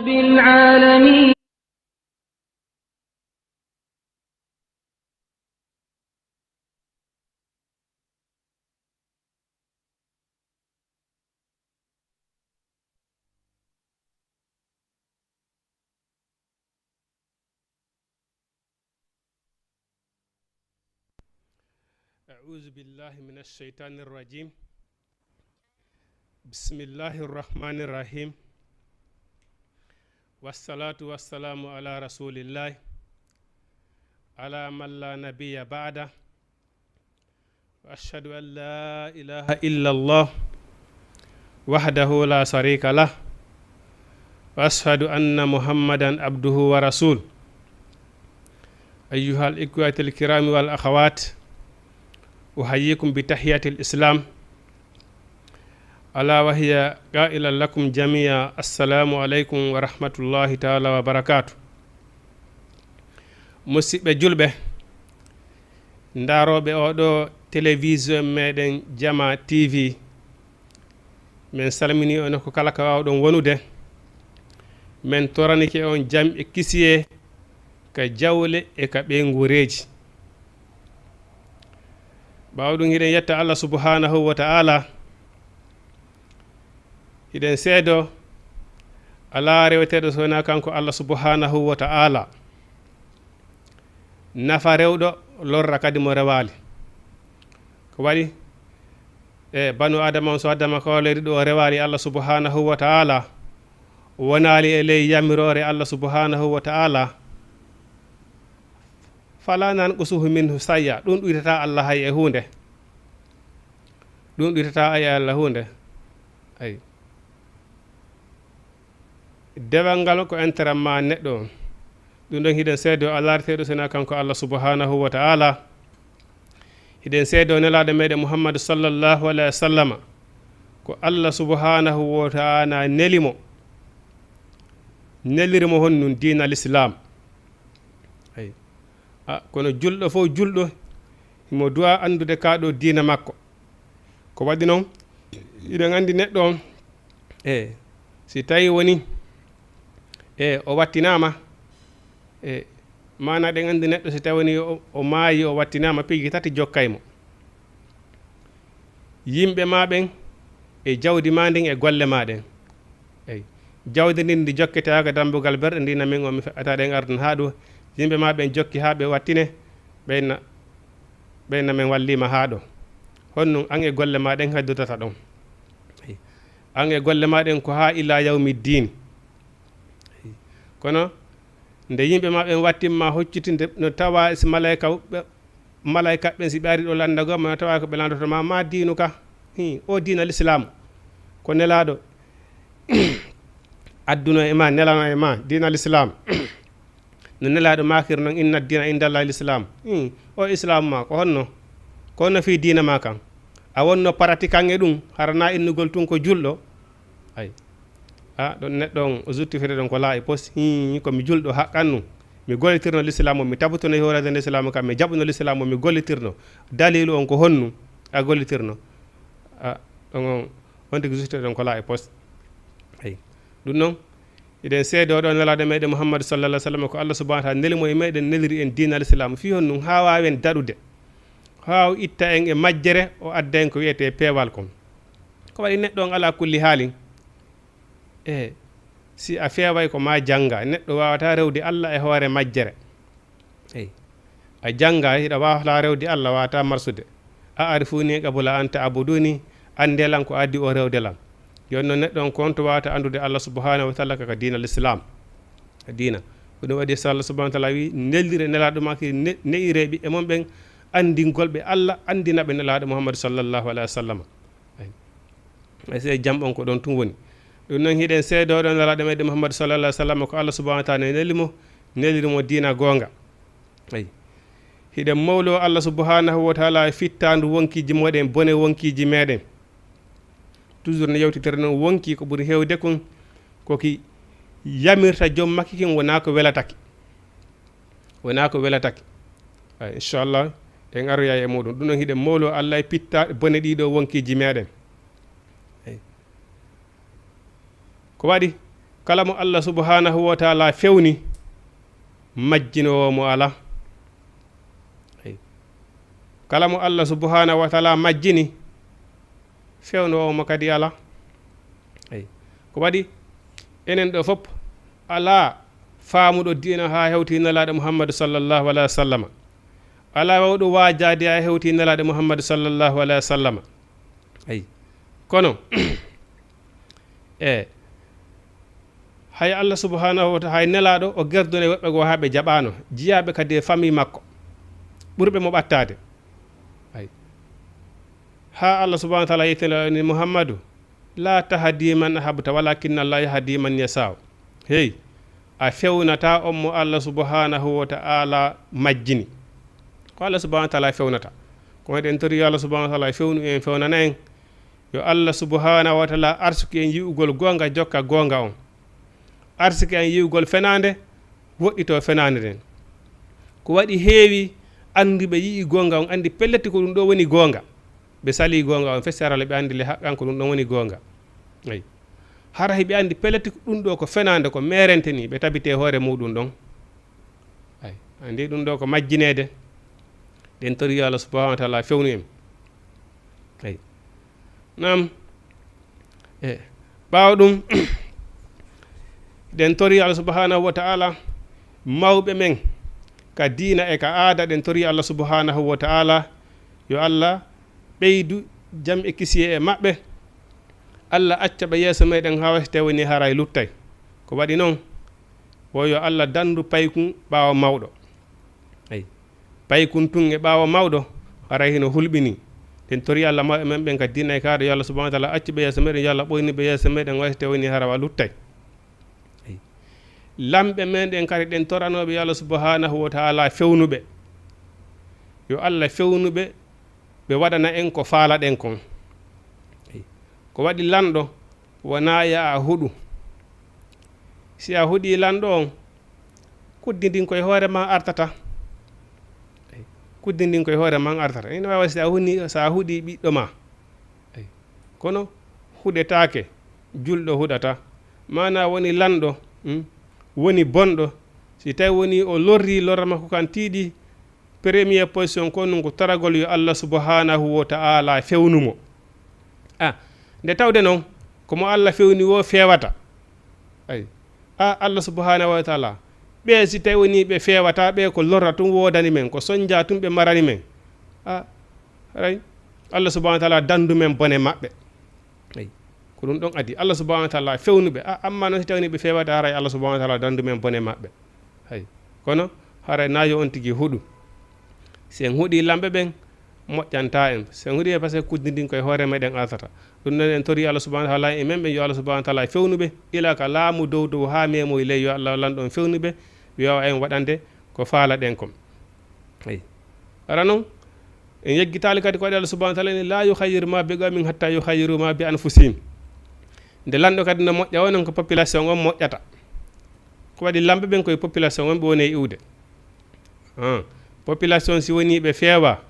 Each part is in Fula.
بالعالمين. أعوذ بالله من الشيطان الرجيم. بسم الله الرحمن الرحيم. والصلاة والسلام على رسول الله على من لا نبي بعده. وأشهد أن لا إله إلا الله وحده لا شريك له. وأشهد أن محمدا عبده ورسوله. أيها الإخوة الكرام والأخوات، أحييكم بتحية الإسلام ألا وهي قائلا لكم جميعا السلام عليكم ورحمة الله تعالى وبركاته. musidɓe julɓe ndaroɓe oɗo télévision meɗen Jama TV, min salmini on ko kala ka wawɗon wonude. min toranike on jam e kisiye ka jawle e ka ɓeygureji. ɓawɗum hiɗen yetta Allah subhanahu wa ta'ala, hiɗen seedo ala rewteɗo so wona kanko Allah subhanahu wa ta'ala. nafa rewɗo lorra kadi mo rewali, ko waɗi banu adama on so addama kawleri ɗo rewali Allah subhanahu wa ta'ala, wonali e ley yamirore Allah subhanahu wa ta'ala, fala nanqusuhu minhu sayya. ɗum ɗuytata Allah hay e hunde, ɗum ɗuytata ay Allah hunde. ay dewal ngal ko intérêt ma neɗɗo on. ɗum ɗon hiɗen seedo a larteɗo sena kanko Allah subhanahu wa ta'ala. hiɗen seedo nelaɗo meɗen Muhammadu sallallahu alayhi wa sallama ko Allah subhanahu wa ta'ala nelimo, nelirimo honnum diina l'islam. ay kono julɗo fof julɗo mo duwa andude kaɗo diina makko. ko waɗi noon iɗen andi neɗɗo on si tawi woni o wattinama, mana ɗen andi neɗɗo si tawi woni o maayi o wattinama pigi tati jokkaymo: yimɓe ma ɓen e jawdi ma ndin e golle ma ɗen. jawdi ndin ndi jokketaka dambugal berɗe ndina min o mi feƴata ɗen ardan ha ɗo. yimɓe ma ɓen jokki ha ɓe wattine, ɓeyna min wallima ha ɗo. honnon an e golle ma ɗen haddotata ɗon. an e golle ma ɗen ko ha ila yawmi din. kono nde yimɓe ma ɓen wattimma hoccitinde no tawa si malayka ɓen si ɓe ari ɗo landago ma no tawa ko ɓe landotoma ma diinu ka o diina l'islamu ko nelaɗo adduno e ma, nelano e ma diina l'islam. no nelaɗo makir noon inna dina indallahi l'islam. o islamu ma ko honno, ko honno fi diina ma kan a wonno pratiquant e ɗum harana innugol tun ko julɗo. ay ɗon neɗɗo on o justifide ɗon ko laaɓi pos komi julɗo haqqannu, mi gollitirno l'islam o, mi tabutono horade nde l'islam kam, mi jaɓuno l'islam o, mi gollitirno. dalilu on ko honnu a gollitirno. ɗon on tigi justifide ɗon ko laaɓi pos. ay ɗum noon iɗen seedo ɗo nelaɗo meɗen Muhammadu sallallah sallam ko Allah subhanahu wa ta'ala nelimo e meɗen neliri en diina l'islam fi hon nun ha wawen daɗude, ha itta en e majjere o adda en ko wiyete peewal kon. ko waɗi neɗɗo on ala kulli haalin si a feeway ko ma janga. neɗɗo wawata rewde Allah e hoore majjere. a janga hiɗa wawata rewde Allah, wawata marsude. a arifuni qabla anta abuduni, andelan ko addi o rewdelam. jonno neɗɗo on konto wawata andude Allah subhanahu wa ta'ala kaka diina l'islam. diina ko ɗum waɗi so Allah subhanahu wa ta'ala wi nellire nelaɗo maki ne'ireɓe e mon ɓen andingolɓe Allah, andinaɓe nelaɗo Muhammadu sallallahu alayhi wa sallam. ay se jam on ko ɗon tun woni. ɗum noon hiɗen seedoɗo nelaɗo meɗen Muhammadu sallallahu alayhi wa sallam ko Allah subhanahu wa ta'ala nelirimo diina gonga. ay hiɗen mawlo Allah subhanahu wa ta'ala fittandu wonkiji moɗen, bone wonkiji meɗen. toujours ne yewtitere noon wonki ko ɓuri hewde kon koki yamirta joom makki kin wona ko welatake, wona ko welatake. inchallah en aroya e muɗum. ɗum noon hiɗen mawlo Allah e pitta bone ɗiɗo wonkiji meɗen. ko waɗi kala mo Allah subhanahu wa taala fewni majjinowo mo ala kala mo Allah subhanahu wa taala majjini fewnowo mo kadi ala ko waɗi enen ɗo fof ala faamuɗo diina ha hewti nelaɗo Muhammadu sallallahu alaihi wa sallam ala wawɗo wajade ha hewti nelaɗo Muhammadu sallallahu alaihi wa sallam kono hay Allah subhanahu wa taala hay nelaɗo o gerdone woɓɓe go ha ɓe jaɓano jiyaɓe kadi e famille makko ɓurɓe mo ɓattade ha Allah subhanahu wa taala yettinani Muhammadu la tahdi man ahbabta walakinna Allah yahdi man yasha hey a fewnata on mo Allah subhanahu wa taala majjini ko Allah subhanahu wa taala fewnata ko den tori Allah subhanahu wa taala fewnu en fewnana en yo Allah subhanahu wa taala arsuki en yi'ugol gonga jokka gonga on arsuki en yi'ugol fenande woɗɗito fenande den ko waɗi heewi anduɓe yi'i gonga on andi pelleti ko ɗum ɗo woni gonga ɓe sali gonga on fesarale ɓe andi le haqqan ko ɗum ɗon woni gonga ayi hara heɓe andi pelleti ɗum ɗo ko fenande ko merente ni ɓe tabite hoore muɗum ɗon ayi andi ɗum ɗo ko majjinede ɗen tori Allah subhanahu wa taala fewnu en ayi nam ɓaawa ɗum ɗen tori Allah subhanahu wa taala mawɓe men ka diina e ka aada ɗen tori Allah subhanahu wa taala yo Allah ɓeydu jam e kisiye e maɓɓe Allah acca ɓe yeeso meɗen ha wasi tawni haray luttay ko waɗi noon wo yo Allah dandu paykun ɓaawa mawɗo ayi paykun tun e ɓaawa mawɗo haray hino hulɓini ɗen tori Allah mawɓe men ɓen ka diina e ka aada yo Allah subhanahu wa taala acci ɓe yeeso meɗen yo Allah ɓoyni ɓe yeeso meɗen wasi tawni harawa luttay lamɓe men ɗen kadi ɗen toranoɓe yo Allah subhanahu wa taala fewnuɓe yo Allah fewnuɓe ɓe waɗana en ko faala ɗen kon ko waɗi lanɗo wona ya a huɗu si a huɗi lanɗo on kuddidin koye hoore ma artata kuddidin koye hoore ma artata ene wawa si a huɗi ɓiɗɗo ma kono huɗetake julɗo huɗata mana woni lanɗo woni bonɗo si tawi woni o lorri lorra makko kan tiiɗi première position ko ɗum ko taragol yo Allah subhanahu wa ta'ala fewnumo nde tawde noon komo Allah fewni wo fewata ay Allah subhanahu wa ta'ala ɓe si tawi woni ɓe fewata ɓe ko lorra tum wodani men ko soñja tum ɓe marani men ay Allah subhanahu wa ta'ala dandu men bone maɓɓe ay ko ɗum ɗon adi Allah subhanahu wa ta'ala fewnuɓe amma noon si tawni ɓe fewata haray Allah subhanahu wa ta'ala dandu men bone maɓɓe hay kono haray nayo on tigi huɗu si en huuɗi lamɓe ɓen moƴƴanta en si en huuɗi e par ce que kuddidin koye hoore meɗen altata ɗum noon en tori Allah subhanahu wa taala e men ɓe yo Allah subhanahu wa taala fewnuɓe ila ka laamu dow dow ha memo e ley yo Allah lanɗon fewnuɓe wiyawa en waɗande ko faala ɗen kom ayi ara noon en yeggitali kadi ko waɗi Allah subhanahu wa taala ni la yukhayyiru ma bi qawmin hatta yukhayyiru ma bi anfusihim nde lanɗo kadi no moƴƴa wonon ko population on moƴƴata ko waɗi lamɓe ɓen koye population on ɓe woni e iwde population si woni ɓe feewa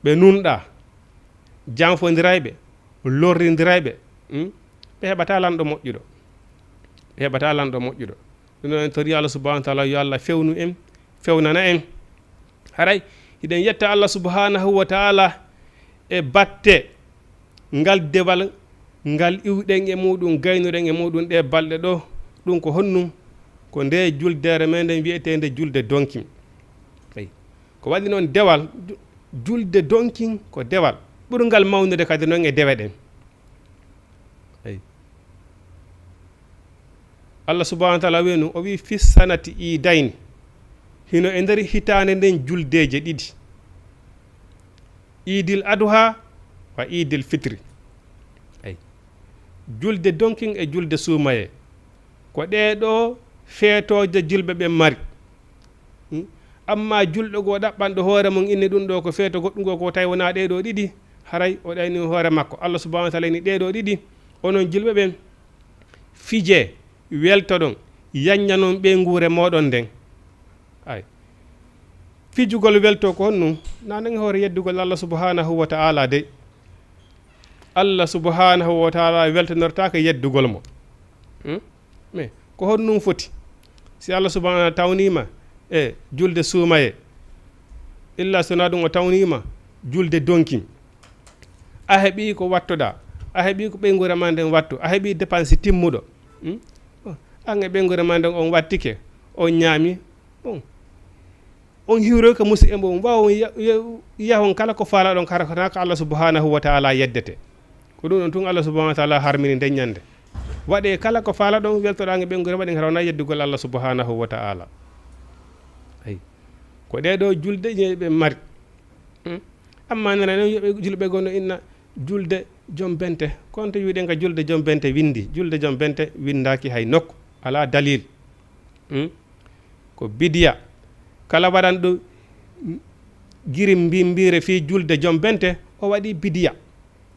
ɓe nunɗa janfodirayɓe lorridirayɓe ɓe heɓata lanɗo moƴƴuɗo ɓe heɓata lanɗo moƴƴuɗo ɗum noon en tori Allah subhanahu wa taala yo Allah fewnu en fewnana en haray hiɗen yetta Allah subhanahu wa taala e batte ngal dewal ngal iwɗen e muɗum gaynuɗen e muɗum ɗe balɗe ɗo ɗum ko honnum ko nde juldere meɗen wiyetede julde donkin ko waɗi noon dewal julde donkin ko dewal ɓurgal mawnude kadi noon e dewe ɗen Allah subhanahu wa taala wenu o wi fissanati idayni hino e nder hitande nden juldeje ɗiɗi idil aduha wa idil fitri julde donkin e julde suumaye ko ɗeɗo feetoje julɓe ɓe mari amma julɗo goo ɗaɓɓanɗo hoore mum inni ɗum ɗo ko feeto goɗɗum go ko tawi wona ɗeɗo ɗiɗi haray o ɗayni hoore makko Allah subhanahu wa taala ni ɗeɗo ɗiɗi onon julɓe ɓen fije welto ɗon yanña noon ɓe nguure moɗon nden ay fijugol welto ko honnum nanen hoore yeddugol Allah subhanahu wa ta'ala de Allah subhanahu wa ta'ala weltonortaka yeddugol mo mais ko honnum foti si Allah subahanahu tawnima e julde suumaye illa sona ɗum o tawnima julde donkin a heeɓi ko wattoɗa a heeɓi ko ɓeygure ma nden wattu a heeɓi dépense timmuɗo an e ɓeygure ma nden on wattike on ñaami bon on hiwroy ko musidɓe mbo waw yahon kala ko faala ɗon kara ko Allah subhanahu wa taala yeddete ko ɗum ɗon tun Allah subhanahu wa taala harmini nden ñande waɗe kala ko faala ɗon weltoɗa e ɓeygure waɗi harawna yeddugol Allah subhanahu wa taala ay ko ɗeɗo julde ɓe mari amma nana noon yoɓe julɓe gonno inna julde joom bente konto wiɗen ka julde joom bente windi julde joom bente windaki hay nokku ala dalil ko bidiya kala waɗanɗo giri mbire fi julde joom bente o waɗi bidiya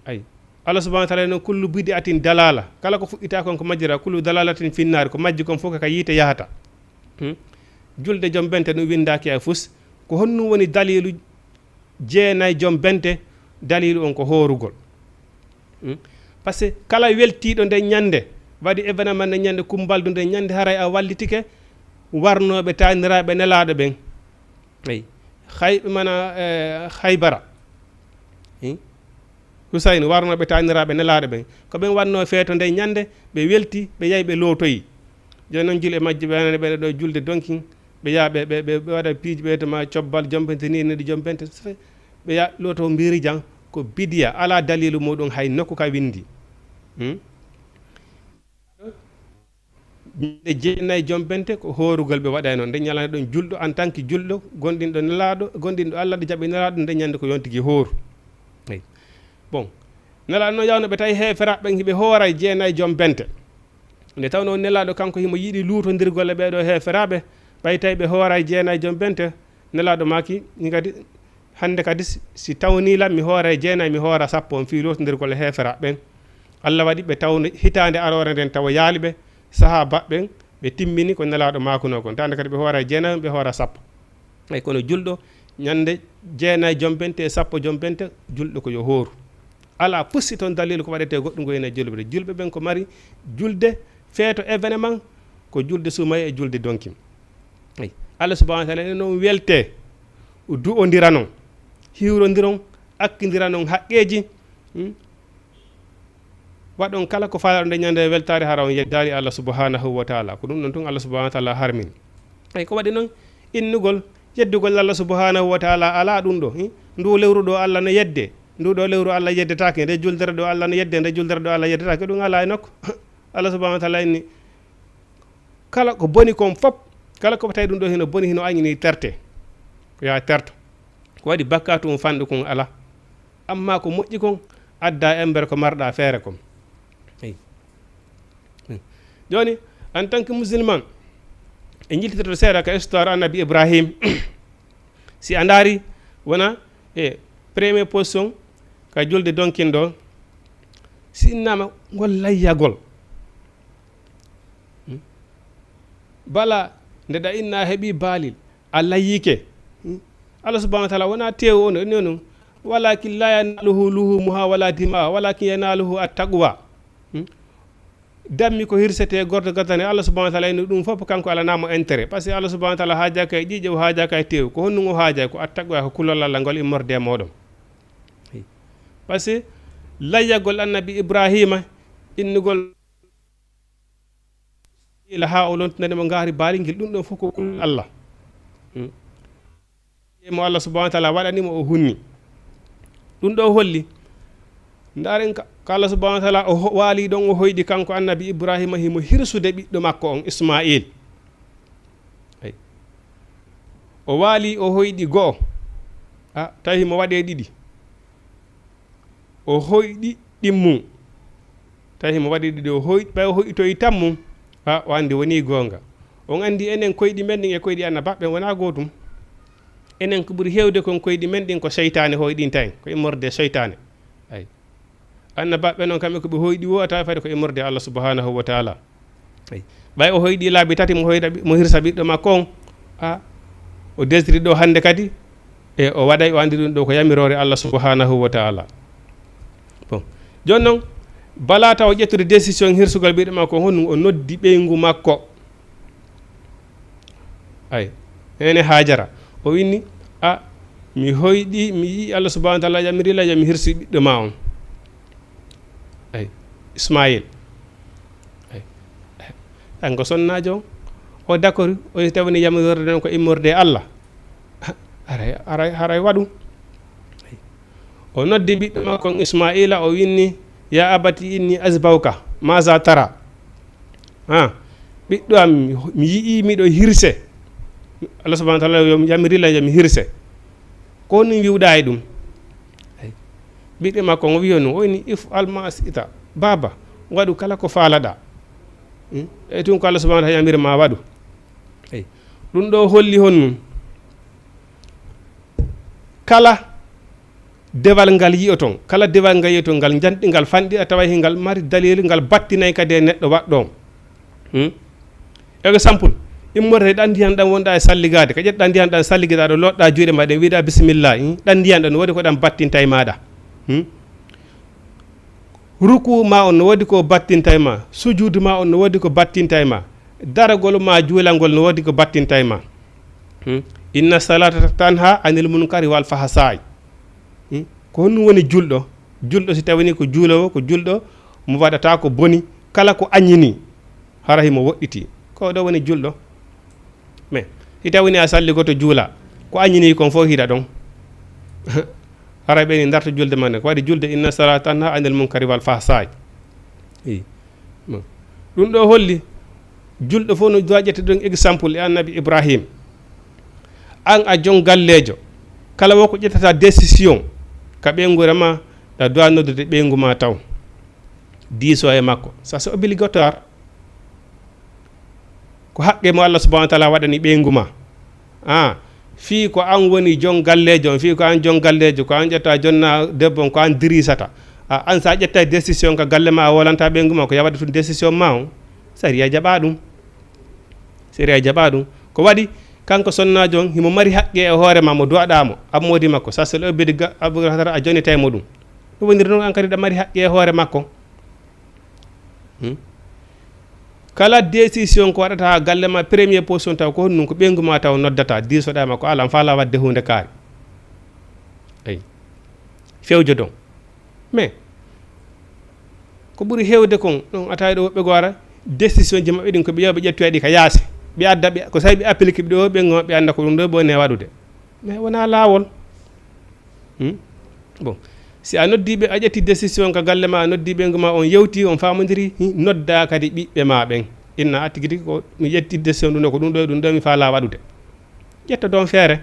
ay Allah subhanahu wa taala noon kullu bidiatin dalala kala ko fuɗɗita kon ko majjira kullu dalalatin finnari ko majji kon fof ka yiite yahata julde joom bente ɗum windaki ay fus ko honnum woni dalilu jeenayi joom bente dalilu on ko horugol par ce que kala weltiɗo nde ñande waɗi événement nde ñande kumbaldu nde ñande haray a wallitike warnoɓe taniraɓe nelaɗo ɓen ayi mana haybara Husayni warnoɓe taniraɓe nelaɗo ɓen ko ɓen wanno feeto nde ñande ɓe welti ɓe yahi ɓe lootoyi joni noon julɓe majji ɓe ɓeɗe ɗo julde donkin ɓe yaa ɓe waɗa piiji ɓeydema cobbal jombente ni nedi jombente ɓe ya looto mbiri jan ko bidiya ala dalilu muɗum hay nokku ka windi nde jeenayyi jombente ko horugol ɓe waɗay noon nde ñalane ɗon julɗo en tant que julɗo gonɗinɗo nelaɗo gonɗinɗo Allah ɗo jaaɓi nelaɗo nde ñande ko yontigi hooru eyi bon nelaɗo noon yawno ɓe tawi heferaɓe ɓen hiɓe hooray jeenayyi jombente nde tawno nelaɗo kanko himo yiiɗi luutodirgolle ɓeɗo heferaɓe ɓay tawi ɓe hooray jeenayyi jombente nelaɗo maki ni kadi hande kadi si tawnilam mi hoora jeenayyi mi hoora sappo on fi luutodirgolle heferaɓe ɓen Allah waɗi ɓe tawno hitande arore nden tawa yaaliɓe saha baɓɓen ɓe timmini ko nelaɗo makuno kon tande kadi ɓe hoora jeenayyi ɓe hoora sappo ay kono julɗo ñande jeenayyi jombente e sappo jombente julɗo ko yo hooru ala pussi toon dalilu ko waɗete goɗɗum go ene julɓe julɓe ɓen ko mari julde feeto événement ko julde sumaye e julde donkim ay Allah subhanahu wa taala ene noon welte du'odira noon hiwrodiron akkidira noon haqqeji waɗon kala ko faalaɗo nde ñande weltare hara on yeddari Allah subhanahu wa taala ko ɗum ɗon tun Allah subhanahu wa taala harmini ay ko waɗi noon innugol yeddugol Allah subhanahu wa taala ala ɗum ɗo ndu lewru ɗo Allah no yedde ndu ɗo lewru Allah yeddetake nde juldere ɗo Allah no yedde nde juldere ɗo Allah yeddetake ɗum ala e nokku Allah subhanahu wa taala inni kala ko boni kon fop kala ko tawi ɗum ɗo hino boni hino añini terte ko ya terto ko waɗi bakkatu on fanɗu kon ala amma ko moƴƴi kon adda embere ko marɗa feere kon eyi joni en tant que musulman e jiltitoto seeɗa ka histoire annabi Ibrahim si a daari wona e premier position ka julde donkin ɗo si innama ngol layyagol bala nde ɗa inna heeɓi baalil a layyike Allah subhanahu wa taala wona tew ono ni noon walakin la yanaluhu luhumuha wala dima walakin yanaluhu attaqwa dammi ko hirsete gordo gadane Allah subhanahu wa taala ino ɗum fof kanko ala namo intérêt par ce que Allah subhanahu wa taala haajaka e ƴiƴe o haajaka e tew ko honnum o haajay ko attaqwa ko kulol Allah ngol immorde moɗon par ce que layyagol annabi Ibrahima innugol ila ha o lontinanimo ngaari baalingel ɗum ɗon fof ko kulol Allah mo Allah subhanahu wa taala waɗanimo o hunni ɗum ɗo holli ndaren ko Allah subhanahu wa taala o waali ɗon o hoyɗi kanko annabi Ibrahima himo hirsude ɓiɗɗo makko on Ismail ay o waali o hoyɗi go'o tawi himo waɗe ɗiɗi o hoyɗi ɗimmum tawi himo waɗi ɗiɗi o hoyɗi ɓay o hoyɗitoyi tan mum o andi woni gonga on andi enen koyɗi men ɗin e koyɗi annabaɓe wona gotum enen ko ɓuri hewde kon koyɗi men ɗin ko seytane hoyɗin tawi ko immorde seytane ay annabaɓe noon kamɓe koɓe hoyɗi wo tawi fayde ko immorde Allah subhanahu wa taala ay ɓay o hoyɗi laabi tati mo hirsa ɓiɗɗo makko on o desri ɗo hande kadi e o waɗay o andi ɗum ɗo ko yamirore Allah subhanahu wa taala bon joni noon bala taw ƴettude décision hirsugal ɓiɗo makko honum o noddi ɓeygu makko ay ene Hajara o winni a mi hoyɗi mi yi Allah subhanahu wa ta'ala mi rila mi hirsi ɓiɗɗo ma on ay Ismaïl ay an ko sonnajo o d'accord o tawni yamorde non ko immorde Allah haray waɗu o noddi ɓiɗɗo makko Ismaila o winni ya abati inni asbawka maza tara ɓiɗɗo am mi yii miɗo hirse Allah subhanahu wa ta'ala yamirila mi hirse ko ni wiwɗa e ɗum ɓiɗɗo makko o wiyo no o wini if almasita baba waɗu kala ko faalaɗa e tun ko Allah subhanahu wa ta'ala yamiri ma waɗu eyi ɗum ɗo holli honnum kala dewal ngal yiyoton kala dewal ngal yiyoton ngal janɗingal fanɗi a tawa ngal mari dalil ngal battinay kadi e neɗɗo waɗɗo exemple immorde ɗan ndiyan ɗan wonɗa e salligade ko ƴetɗa ndiyan ɗan salligiɗa ɗo loɗɗa juuɗe maɗa wiɗa bisimillah ɗan ndiyan ɗan woodi ko ɗan battinta e maɗa ruku ma on no woodi ko battinta e ma sujudu ma on no woodi ko battinta e ma daragol ma juulangol no woodi ko battinta e ma inna salata tanha anil munkari wal fahsai ko honum woni julɗo julɗo si tawini ko juulowo ko julɗo mo waɗata ko boni kala ko añini hara himo woɗɗiti ko ɗo woni julɗo mais si tawini a salli goto juula ko añini kon fof hiɗa ɗon hara ɓeni darta julde manne ko waɗi julde inna salata tanha anil munkari wal fahsai ɗum ɗo holli julɗo fof no waƴete ɗon exemple e annabi Ibrahim an a jon gallejo kala wo ko ƴettata décision ka ɓeygure ma ɗa dowa noddude ɓeygu ma taw diiso e makko ça c'est obligatoire ko haqqe mo Allah subhanahu wa ta'ala waɗani ɓeygu ma fii ko an woni jon gallejo fii ko an jon gallejo ko an ƴetta jonna debbo ko an dirisata an sa ƴetta décision ka galle ma a wolanta ɓeygu ma ko yawaɗa tun décision ma o sariya jaɓa ɗum ko waɗi kanko sonnajo on himo mari haqqe e hoore ma mo duwaɗamo ammodi makko sa sel obidi abouhara a jonita e muɗum ɗum woniri noon an kadi ɗa mari haqqe e hoore makko kala décision ko waɗata ha galle ma premier position taw ko honɗum ko ɓeygu ma taw noddata disoɗama ko alam faala wadde hunde kaari eyi fewjo don mais ko ɓuuri hewde kon ɗon a tawi ɗo woɓɓe goora décision ji maɓɓe ɗin ko ɓe yaw ɓe ƴettoyaɗi ka yaase ɓe adda ɓe ko sawi ɓe appliqué ɓe ɗo ɓe ɓe anda ko ɗum ɗo bone waɗude mais wona laawol bon si a noddiɓe a ƴetti décision ka galle ma a noddi ɓeygu ma on yewti on famodiri nodda kadi ɓiɓɓe ma ɓen inna atti tigi ko mi ƴetti décision ɗum ɗo ko ɗum ɗo mi faala waɗude ƴetta don feere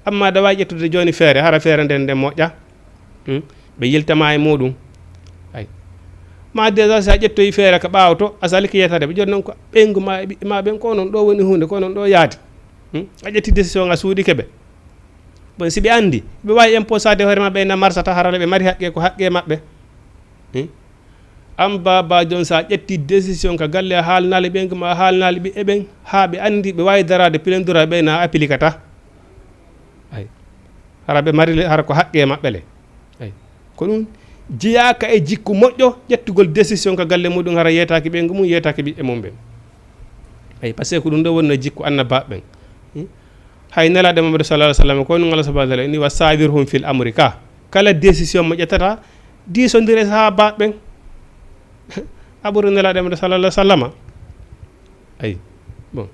amma ɗa wawi ƴettude joni feere hara feere nden nden moƴƴa ɓe yiltama e muɗum ay ma déjà sa ƴettoyi feere ko ɓawto a sali ko yetade ɓe joni noon ko ɓeygu ma e ɓiɓɓe ma ɓen ko noon ɗo woni hunde ko noon ɗo yaade a ƴetti décision a suuɗi keɓe bon si ɓe andi ɓe wawi imposade hoore maɓɓe na marsata harala ɓe mari haqqe ko haqqe maɓɓe am baba jon sa ƴetti décision ka galle a haalnali ɓeygu ma a haalnali ɓiɓɓe ɓen ha ɓe andi ɓe wawi darade pilendura ɓe na appliquata ay hara ɓe mari hara ko haqqe maɓɓe le ay ko ɗum jeyaka e jikku moƴƴo ƴettugol décision ka galle muɗum hara yetaki ɓeygu mum yetaki ɓiɓɓe mum ɓen ay par ce que ko ɗum ɗo wonno jikku annabaɓe ɓen hay nelaɗo Mamadou sallallahu alaihi wasallam ko no Allah subhanahu wa ta'ala ni wasawirhum fil amri ka kala décision mo ƴettata diisodire sahabaɓe ɓen aɓuru nelaɗo Mamadou sallallahu alaihi wasallam ay bon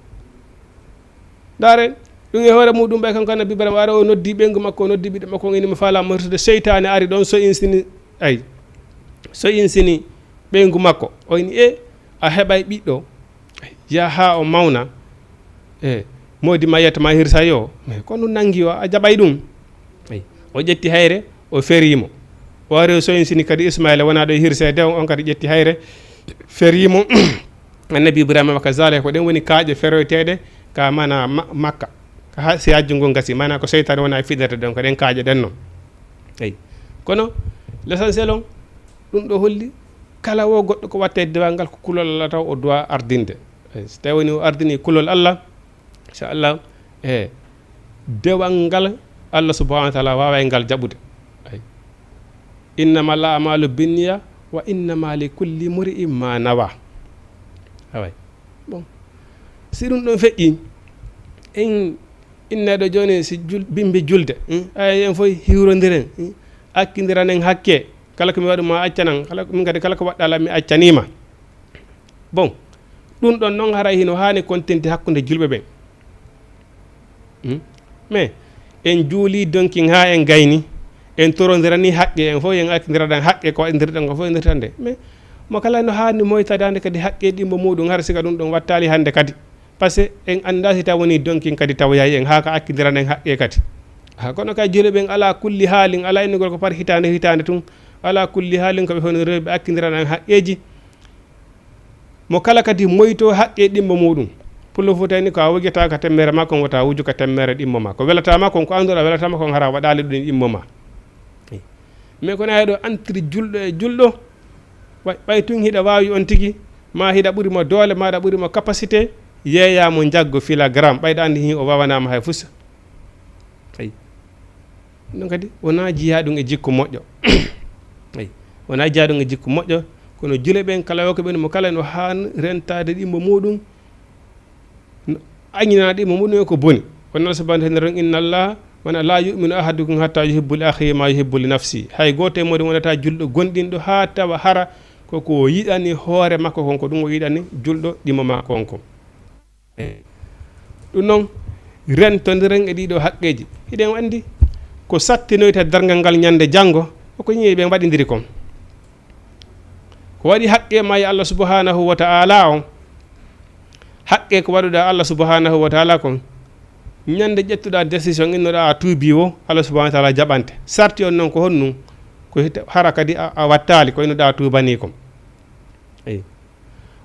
dare ɗum e hoore muɗum ɓe kanko annabi Ibrahima ara o noddi ɓeygu makko o noddi ɓiɗɗo makko o inimo faala mortude seytane ari ɗon so insini ay so insini ɓeygu makko o ini a heɓay ɓiɗɗo ya ha o mawna modi ma yettama hirsa yo mais kono nangi o a jaɓay ɗum ay o ƴetti hayre o ferimo o ari o soyinsini kadi Ismaila wona ɗo hirsede on kadi ƴetti hayre ferimo annabi Ibrahima ka zale ko ɗen woni kaaƴe feroyteɗe ka mana makka ka si hajju ngu gasi mana ko seytane wona fidete ɗon ko ɗen kaaƴe ɗen noon eyi kono l'essentiel on ɗum ɗo holli kala wo goɗɗo ko watte dewal ngal ko kulol Allah taw o doit ardinde so tawi woni o ardini kulol Allah inchallah dewal ngal Allah subhanahu wa ta'ala wawa ngal jaɓude ay innama al a'malu binniya wa innama li kulli mri'in ma nawa away bon si ɗum ɗon feƴƴi en inneɗo joni si bimbi julde ay en fof hiwrodiren akkidiranen hakke kala ko mi waɗuma accanan kala min kadi kala ko waɗɗala mi accanima bon ɗum ɗon noon haray hino hani kontinte hakkude julɓe ɓen mais en juuli donkin ha en gayni en torodirani haqqe en fof en akkidiraɗan haqqe ko waɗidirɗen ko fof endirtande mais mo kala no hani moytadande kadi haqqe ɗimmo muɗum har siga ɗum ɗon wattali hande kadi par ce que en anda si taw woni donkin kadi tawoyayi en ha ka akkidiranen haqqe kadi ha kono kay julɓe ɓen ala kulli haalin ala innugol ko par hitande tun ala kulli haalin koɓe hono rewɓe akkidiraɗan haqqeji mo kala kadi moyto haqqe ɗimmo muɗum pullo fo tawni ko a wujata ka temmere ma kon wota wuju ka temmere ɗimmo ma ko welatama kon ko anduɗa welatama kon hara waɗali ɗum ɗimmo ma mais kono hay ɗo entre julɗo e julɗo ɓay tun hiɗa wawi on tigui ma hiɗa ɓuurimo doole maɗa ɓuurimo capacité yeeyamo jaggo filagramme ɓayɗa andi hi o wawanama hay fusa ayi ɗum kadi wona jiiya ɗum e jikku moƴƴo ayi wona jiiya ɗum e jikku moƴƴo kono jule ɓen kala o ko ɓen mo kala no han rentade ɗimmo muɗum añinana ɗimmo muɗum e ko boni wonnal subahanahu hen ren inna allah wona la yuminu ahadukum hatta yuhibbu li akhihi ma yuhibbu li nafsi hay goto e moɗon wonata julɗo gonɗinɗo ha tawa hara koko yiɗani hoore makko konko ɗum o yiɗani julɗo ɗimmo makko konko ɗum noon rentodiren e ɗiɗo haqqeji hiɗen andi ko sattinoyta dargal ngal ñande janggo koko ñiwi ɓe mbaɗidiri kon ko waɗi haqqe ma e Allah subhanahu wa ta'ala on haqqe ko waɗuɗa Allah subhanahu wa ta'ala kon ñande ƴettuɗa décision innoɗa a tuubi o Allah subhanahu wa ta'ala jaɓante sarti on noon ko honnum ko hara kadi a wattali ko innoɗa tuubani kon eyi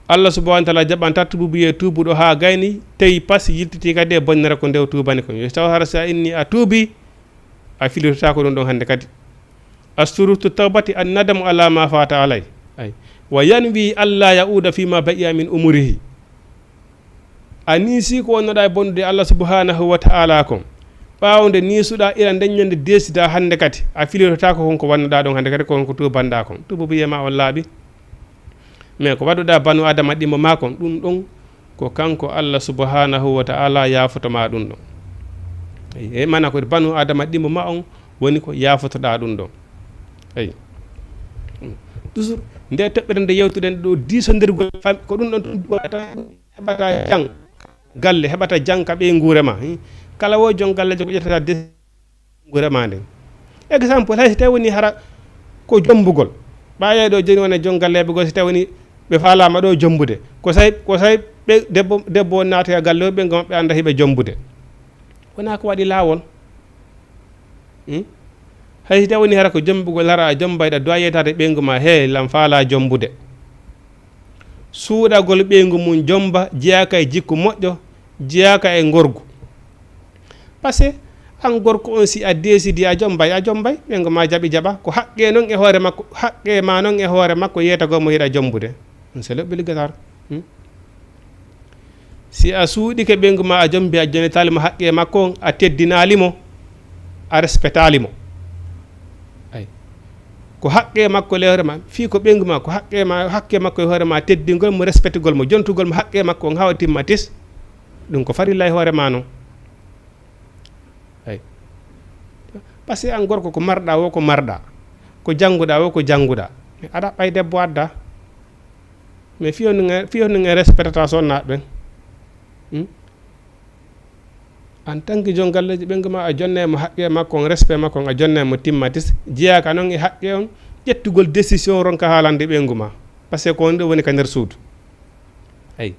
Allah subhanahu wa ta'ala jaɓanta tuubiye tuubuɗo ha gayni tawi pas yiltiti kadi e bonnere ko ndew tuubani kon yo taw hara sa inni a tuubi a filirtata ko ɗum ɗon hande kadi asturutu tawbati an nadamu ala ma fata alay ay wa yanwi alla yauda fima baqiya min umurihi a niisi ko wonnoɗa e bonnude Allah subhanahu wa ta'ala kon ɓawde niisuɗa ila daññande desida hande kadi a filirtata ko konko wannoɗa ɗon hande kadi ko wonko tubanɗa kon tubu biyema on laaɓi mais ko waɗuɗa banu adama ɗimmo ma kon ɗum ɗon ko kanko Allah subhanahu wa ta'ala yafotoma ɗum ɗon eyi mana ko banu adama ɗimmo ma on woni ko yafotoɗa ɗum ɗon eyi toujours nde toɓɓere nde yewtuɗen ɗo disodirgol ko ɗum ɗon heɓata jang galle heɓata jang ka ɓe guurema kala wo jon galle ko ƴettata de guurema nden exemple hay so tawi woni hara ko jombugol ɓaye ɗo joni wona jon galleɓe goo so tawi woni ɓe falama ɗo jombude ko say ɓe debbo naati e galle o ɓe go maɓɓe anda hiɓe jombude wona ko waɗi lawol hay so tawi woni hara ko jombugol hara a jombayɗa dowa yeytade ɓeygu ma he lam faala jombude suuɗagol ɓeygu mum jomba jeyaka e jikku moƴƴo jeyaka e gorgu par ce que an gorko on si a décidi a jombay ɓeygu ma jaaɓi jaɓa ko haqqe noon e hoore makko haqqe ma noon e hoore makko yeytagomo hiɗa jombude c'est leɓɓi liggatar si a suuɗike ɓeygu ma a jombi a jonitalimo haqqe makko on a teddinalimo a respectalimo ay ko haqqe makko le hoore ma fi ko ɓeygu ma ko haqqe makko e hoore ma teddingol mo respectugol mo jontugol mo haqqe makko on hawatimma tis ɗum ko farilla e hoore ma noon ay par ce que an gorko ko marɗa wo ko marɗa ko jannguɗa wo ko jannguɗa aɗa ɓay debbo adda mais fiyo no respectata sonnaɓe ɓen en tant que jon galleji ɓengu ma a jonne mo haqqe makko on respect makko on a jonne mo timmatis jeyaka noon e haqqe on ƴettugol décision ronka haalande ɓengu ma par ce que ko woni ɗo woni ka nder suudu ayi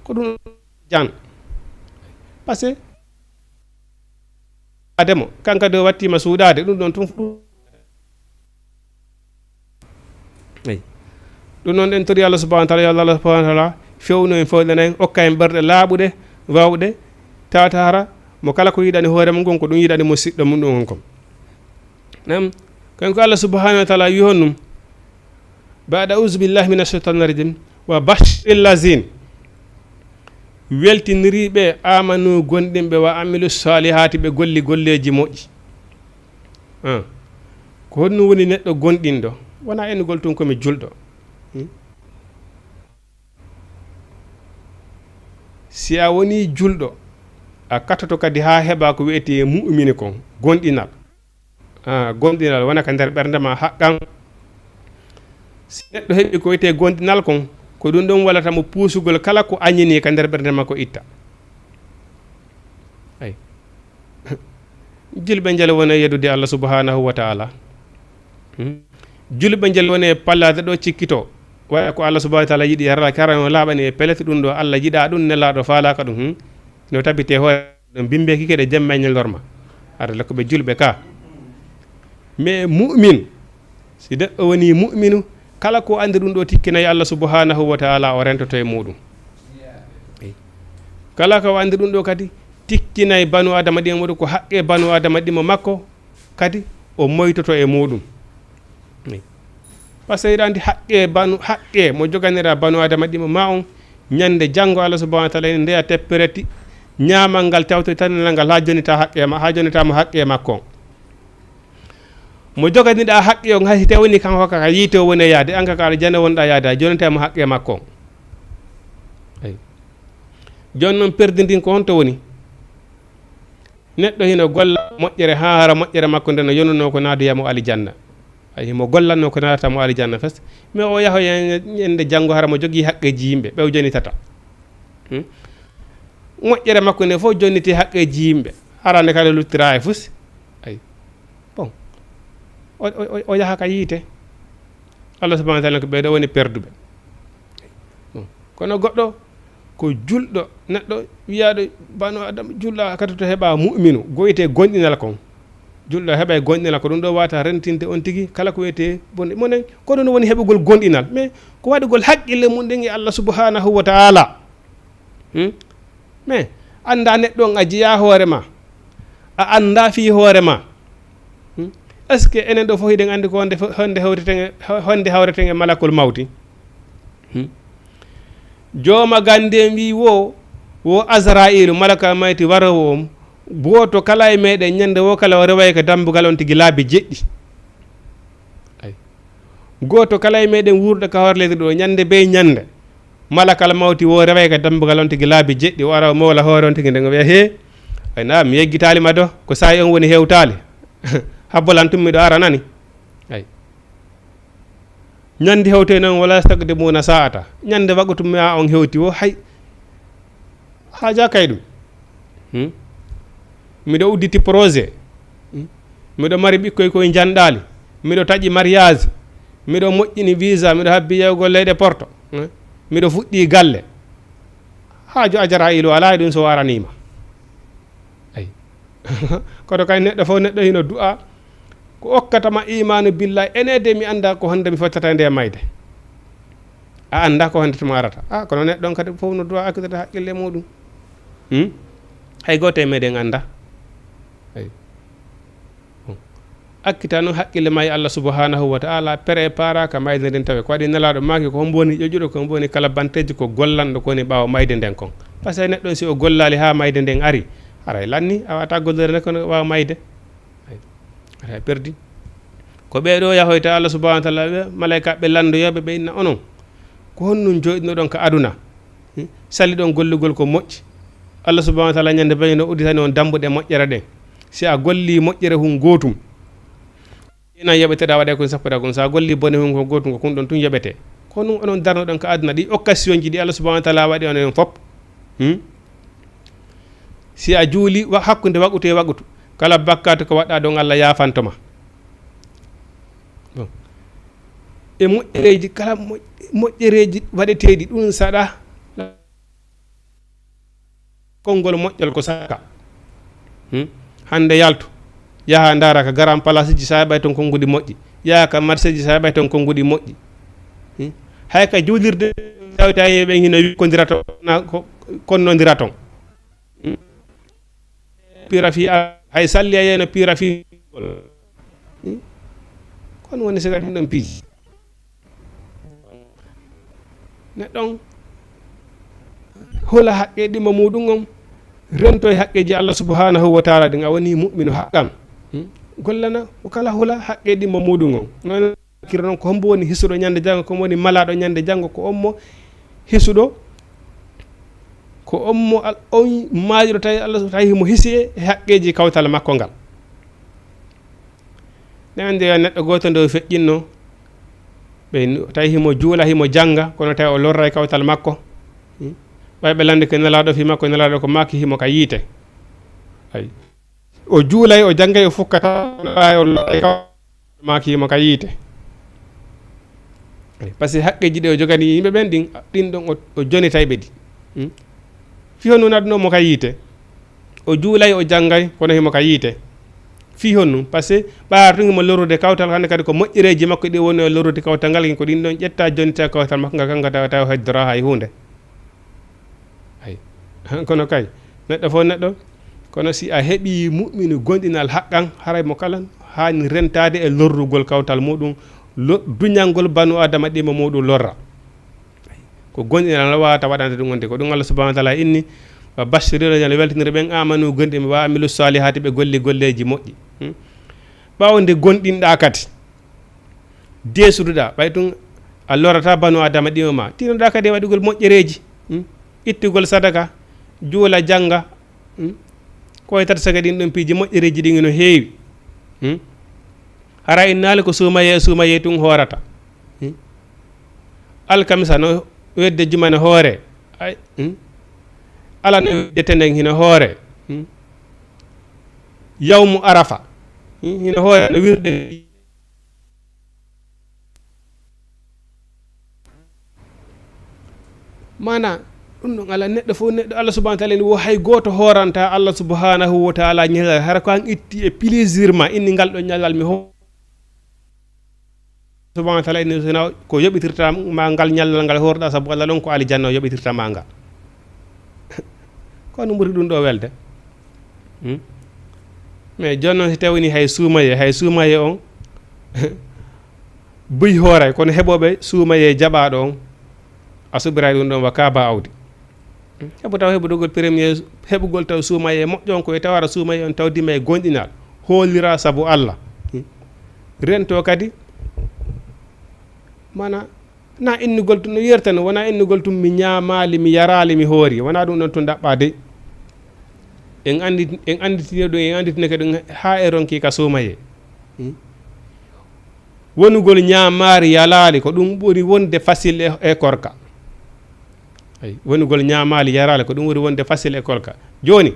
ko ɗum jan par ce que ademo kanka do wattima suuɗade ɗum ɗon tum ayi ɗum noon en tori Allah subhanahu wa ta'ala yo Allah subhanahu wa ta'ala fewno en fewɗen en okka en ɓerɗe laaɓuɗe wawɗe tawata hara mo kala ko yiɗani hoore mum gon ko ɗum yiɗani mo siɗɗo mum ɗum on kom nam kanko Allah subhanahu wa ta'ala wi honnum ba'da auzu billahi minash shaitanir rajim wa bashiril lazin weltiniriɓe amanu gonɗinɓe wa amilu salihati ɓe golli golleji moƴƴi ko honno woni neɗɗo gonɗinɗo wona enugol tun komi julɗo si a woni julɗo a kattoto kadi ha heɓa ko wiyete mu'mini kon gonɗinal gonɗinal wona ka nder ɓernde ma haqqan si neɗɗo heɓi ko wiyete gonɗinal kon ko ɗum ɗon wallata mo puusugol kala ko añini ka nder ɓernde makko itta ay julɓe jel woni yeddude Allah subhanahu wa ta'ala julɓe jel woni pallade ɗo cikkito waya ko Allah subhanahu wa ta'ala yiɗi yarala karano laaɓani e pelete ɗum ɗo Allah yiɗa ɗum nelaɗo faalaka ɗum no tabite hoore ɗum bimbe kikeɗe jemmeñel lorma aɗa lakko ɓe julɓe ka mais mu'min si neɗɗo woni mu'minu kala ko andi ɗum ɗo tikkinayi Allah subhanahu wa ta'ala o rentoto e muɗum kala ko andi ɗum ɗo kadi tikkinayi banu adama ɗi muɗum ko haqqe banu adama ɗimo makko kadi o moytoto e muɗum par ce que andi haqqe mo joganira banu adama ɗimo ma on ñande janggo Allah subhanahu wa ta'ala ene ndeya teppereti ñamal ngal tawto tanel ngal ha jonita haqqe ma ha jonitamo haqqe makko on mo joganiɗa haqqe on hay tawni kanko kaka yiite o woni yaade an kaka aɗa jane wonɗa yaade a jonitamo haqqe makko on ay joni noon perdidin ko honto woni neɗɗo hino golla moƴƴere ha hara moƴƴere makko nde no yonnuno ko naaduyamo alijanna ay mo gollanno ko naatata mo alijanna fes mais o yaha ñande janggo hara mo jogui haqqeji yimɓe ɓew jonitata moƴƴere makko nde fof jonniti haqqeji yimɓe arande kala luttira e fus ay bon o yaha ka yiite Allah subhanahu wa ta'ala ko ɓeɗo woni perduɓe kono goɗɗo ko julɗo neɗɗo wiyaɗo banu adama julɗo kadi to heɓa mu'minu goyete gonɗinal kon julɗo heɓa e gonɗinal ko ɗum ɗo wata rentinde on tigui kala ko wiyete bonde monen ko ɗum woni heɓugol gonɗinal mais ko waɗugol haqqille mum ɗen e Allah subhanahu wa ta'ala mais anda neɗɗo on a jiya hoorema a anda fi hoorema est ce que enen ɗo fof hiɗen andi ko honde hawreten e malakul mawti jooma ganden wi wo Azrailu malaka mayti warowo om goto kala e meɗen ñande wo kala o reway ko dambugal on tigui laabi jeɗɗi ay goto kala e meɗen wuurɗo ka horlede ɗo ñande be ñande malakal mawti wo reway ko dambugal on tigui laabi jeɗɗi o ara mawla hoore on tigui nde wiya he ay na mi yeggitalima do ko sayi on woni hewtali habbolan tummiɗo ara nani ay ñande hewte noon wala stagde muna sa'ata ñande wagutum a on hewti o hay haja kay ɗum miɗo udditi projet miɗo mari ɓikkoy koye janɗali miɗo taƴi mariage miɗo moƴƴini visa miɗo habbi yewgol leyɗe porto miɗo fuɗɗi galle haaju Azrailu ala ɗum so waranima ay koto kay neɗɗo fof neɗɗo hino du'a ko okkatama imanu billahi enede mi anda ko honde mi fottata nde mayde a anda ko honde tuma arata kono neɗɗo on kadi fof no du'a akkidata haqqille muɗum hay goto e meɗen anda ay akkita noon haqqille ma e Allah subhanahu wa ta'ala prépara ka mayde nden tawe ko waɗi nelaɗo maki ko hombo woni ƴoƴuɗo ko hombo woni kala banteji ko gollanɗo koni ɓawa mayde nden kon par ce que neɗɗon si o gollali ha mayde nden ari aray lanni a wata gollore ne kono wawa mayde ay perdi ko ɓeɗo yahoyta Allah subhanahu wa ta'ala malaika ɓe landoyoɓe ɓe inna onon ko honnum joɗino ɗon ka aduna sali ɗon gollugol ko moƴƴi Allah subhanahu wa ta'ala ñande bayno udditani on dambuɗe moƴƴere ɗen si a golli moƴƴere hun gotum ina yeɓeteɗa waɗe ko sappoɗa kon sa golli bone hun ko gotum ko kun ɗon tun yeɓete ko ɗum onon darno ɗon ka aduna ɗi occasion ji ɗi Allah subhanahu wa ta'ala waɗi onen fop si a juuli hakkude waɓutu e waɓutu kala bakkatu ko waɗɗa ɗon Allah yafantoma bon e moƴƴereji kala moƴƴereji waɗeteɗi ɗum saɗa konngol moƴƴol ko sakka hande yaltu yaha ndara ka garan place ji sa heɓay ton konngudi moƴƴi yaha ka marché ji sa heɓay ton konngudi moƴƴi hay ka juulirde tawta ɓen hino wikkodira ton konnodira ton pira fi hay salli a yeyno pira fi kono woni siga ɗum ɗon piiji neɗɗon hola haqqe ɗima muɗum on rento e haqqeji Allah subhanahu wa ta'ala ɗin a woni mu'minu haqqan gollana o kala hula haqqeɗi mo muɗum on non kira noon ko hombo woni hisuɗo ñande janngo ko woni malaɗo ñande janngo ko ommo hisuɗo ko ommo on maajiɗo tawi Allah tawi mo hisi e haqqeji kawtal makko ngal ne ande neɗɗo goto nde feƴƴinno ɓe tawi himo juula himo janga kono tawi o lorra e kawtal makko ɓay ɓe lande ko nelaɗo fi makko nelaɗo ko maki himo ka yiite ay o juulay o jangay o fukkata o maki himo ka yiite par ce que haqqeji ɗi o jogani yimɓe ɓen ɗin ɗon o jonitay ɓe ɗi fi honnu adduno mo ka yiite o juulay o jangay kono himo ka yiite fi honnu par ce que ɓaar tun mo lorrude kawtal hande kadi ko moƴƴereji makko ɗi woni o lorrude kawtal ngal ko ɗin ɗon ƴetta jonita kawtal makko ngal kanga tawa heddora hay hunde ay kono kay neɗɗo fof neɗɗo kono si a heeɓi mu'minu gonɗinal haqqan haray mo kala hani rentade e lorrugol kawtal muɗum duñalngol banu adama ɗima muɗum lorra ko gonɗinal wawata waɗande ɗum wonde ko ɗum Allah subhanahu wa taala inni wa bashirina jane weltinira ɓen amanu gonɗinɓe wa amilu salihati ɓe golli golleji moƴƴi ɓawo nde gonɗinɗa kadi desuduɗa ɓay tun a lorata banu adama ɗima ma tinoɗa kadi e waɗugol moƴƴereji ittugol sadaka juula janga koye tata saga ɗin ɗon piiji moƴƴereji ɗi no heewi hara innali ko suumaye tun hoorata alkamisa no wedde jumane hoore ay ala no wedde tenden hino hoore yawmu arafa hino hoore no wirde mana ɗum ɗon ala neɗɗo fof neɗɗo Allah subhanahu wa taala ni wo hay goto horanta Allah subhanahu wa taala ñalal hara ko an itti e plaisir ma inni ngal ɗo ñalal mi subhanahu wa taala inni sona ko yoɓitirta ma ngal ñallal ngal horɗa sabu Allah ɗon ko alijanna o yoɓitirta ma ngal kono ɓuri ɗum ɗo welde mais joni noon si tawini hay suumaye on buy hooray kono heɓoɓe suumaye jaɓaɗo on a subiray ɗum ɗon wa kaaba awdi heɓu taw heɓugol premier heɓugol taw suumaye moƴƴon koye tawara suumaye on tawdima e gonɗinal hoolira sabu Allah rento kadi mana na innugol tum no yertan wona innugol tum mi ñaamali mi yarali mi hoori wona ɗum ɗon to daɓɓa de en anditino ɗum en anditino kadi ɗum ha e ronki ka suumaye wonugol ñaamari yalali ko ɗum ɓuri wonde facile e korka ay wonugol ñaamali yarali ko ɗum ɓuri wonde facile e korka joni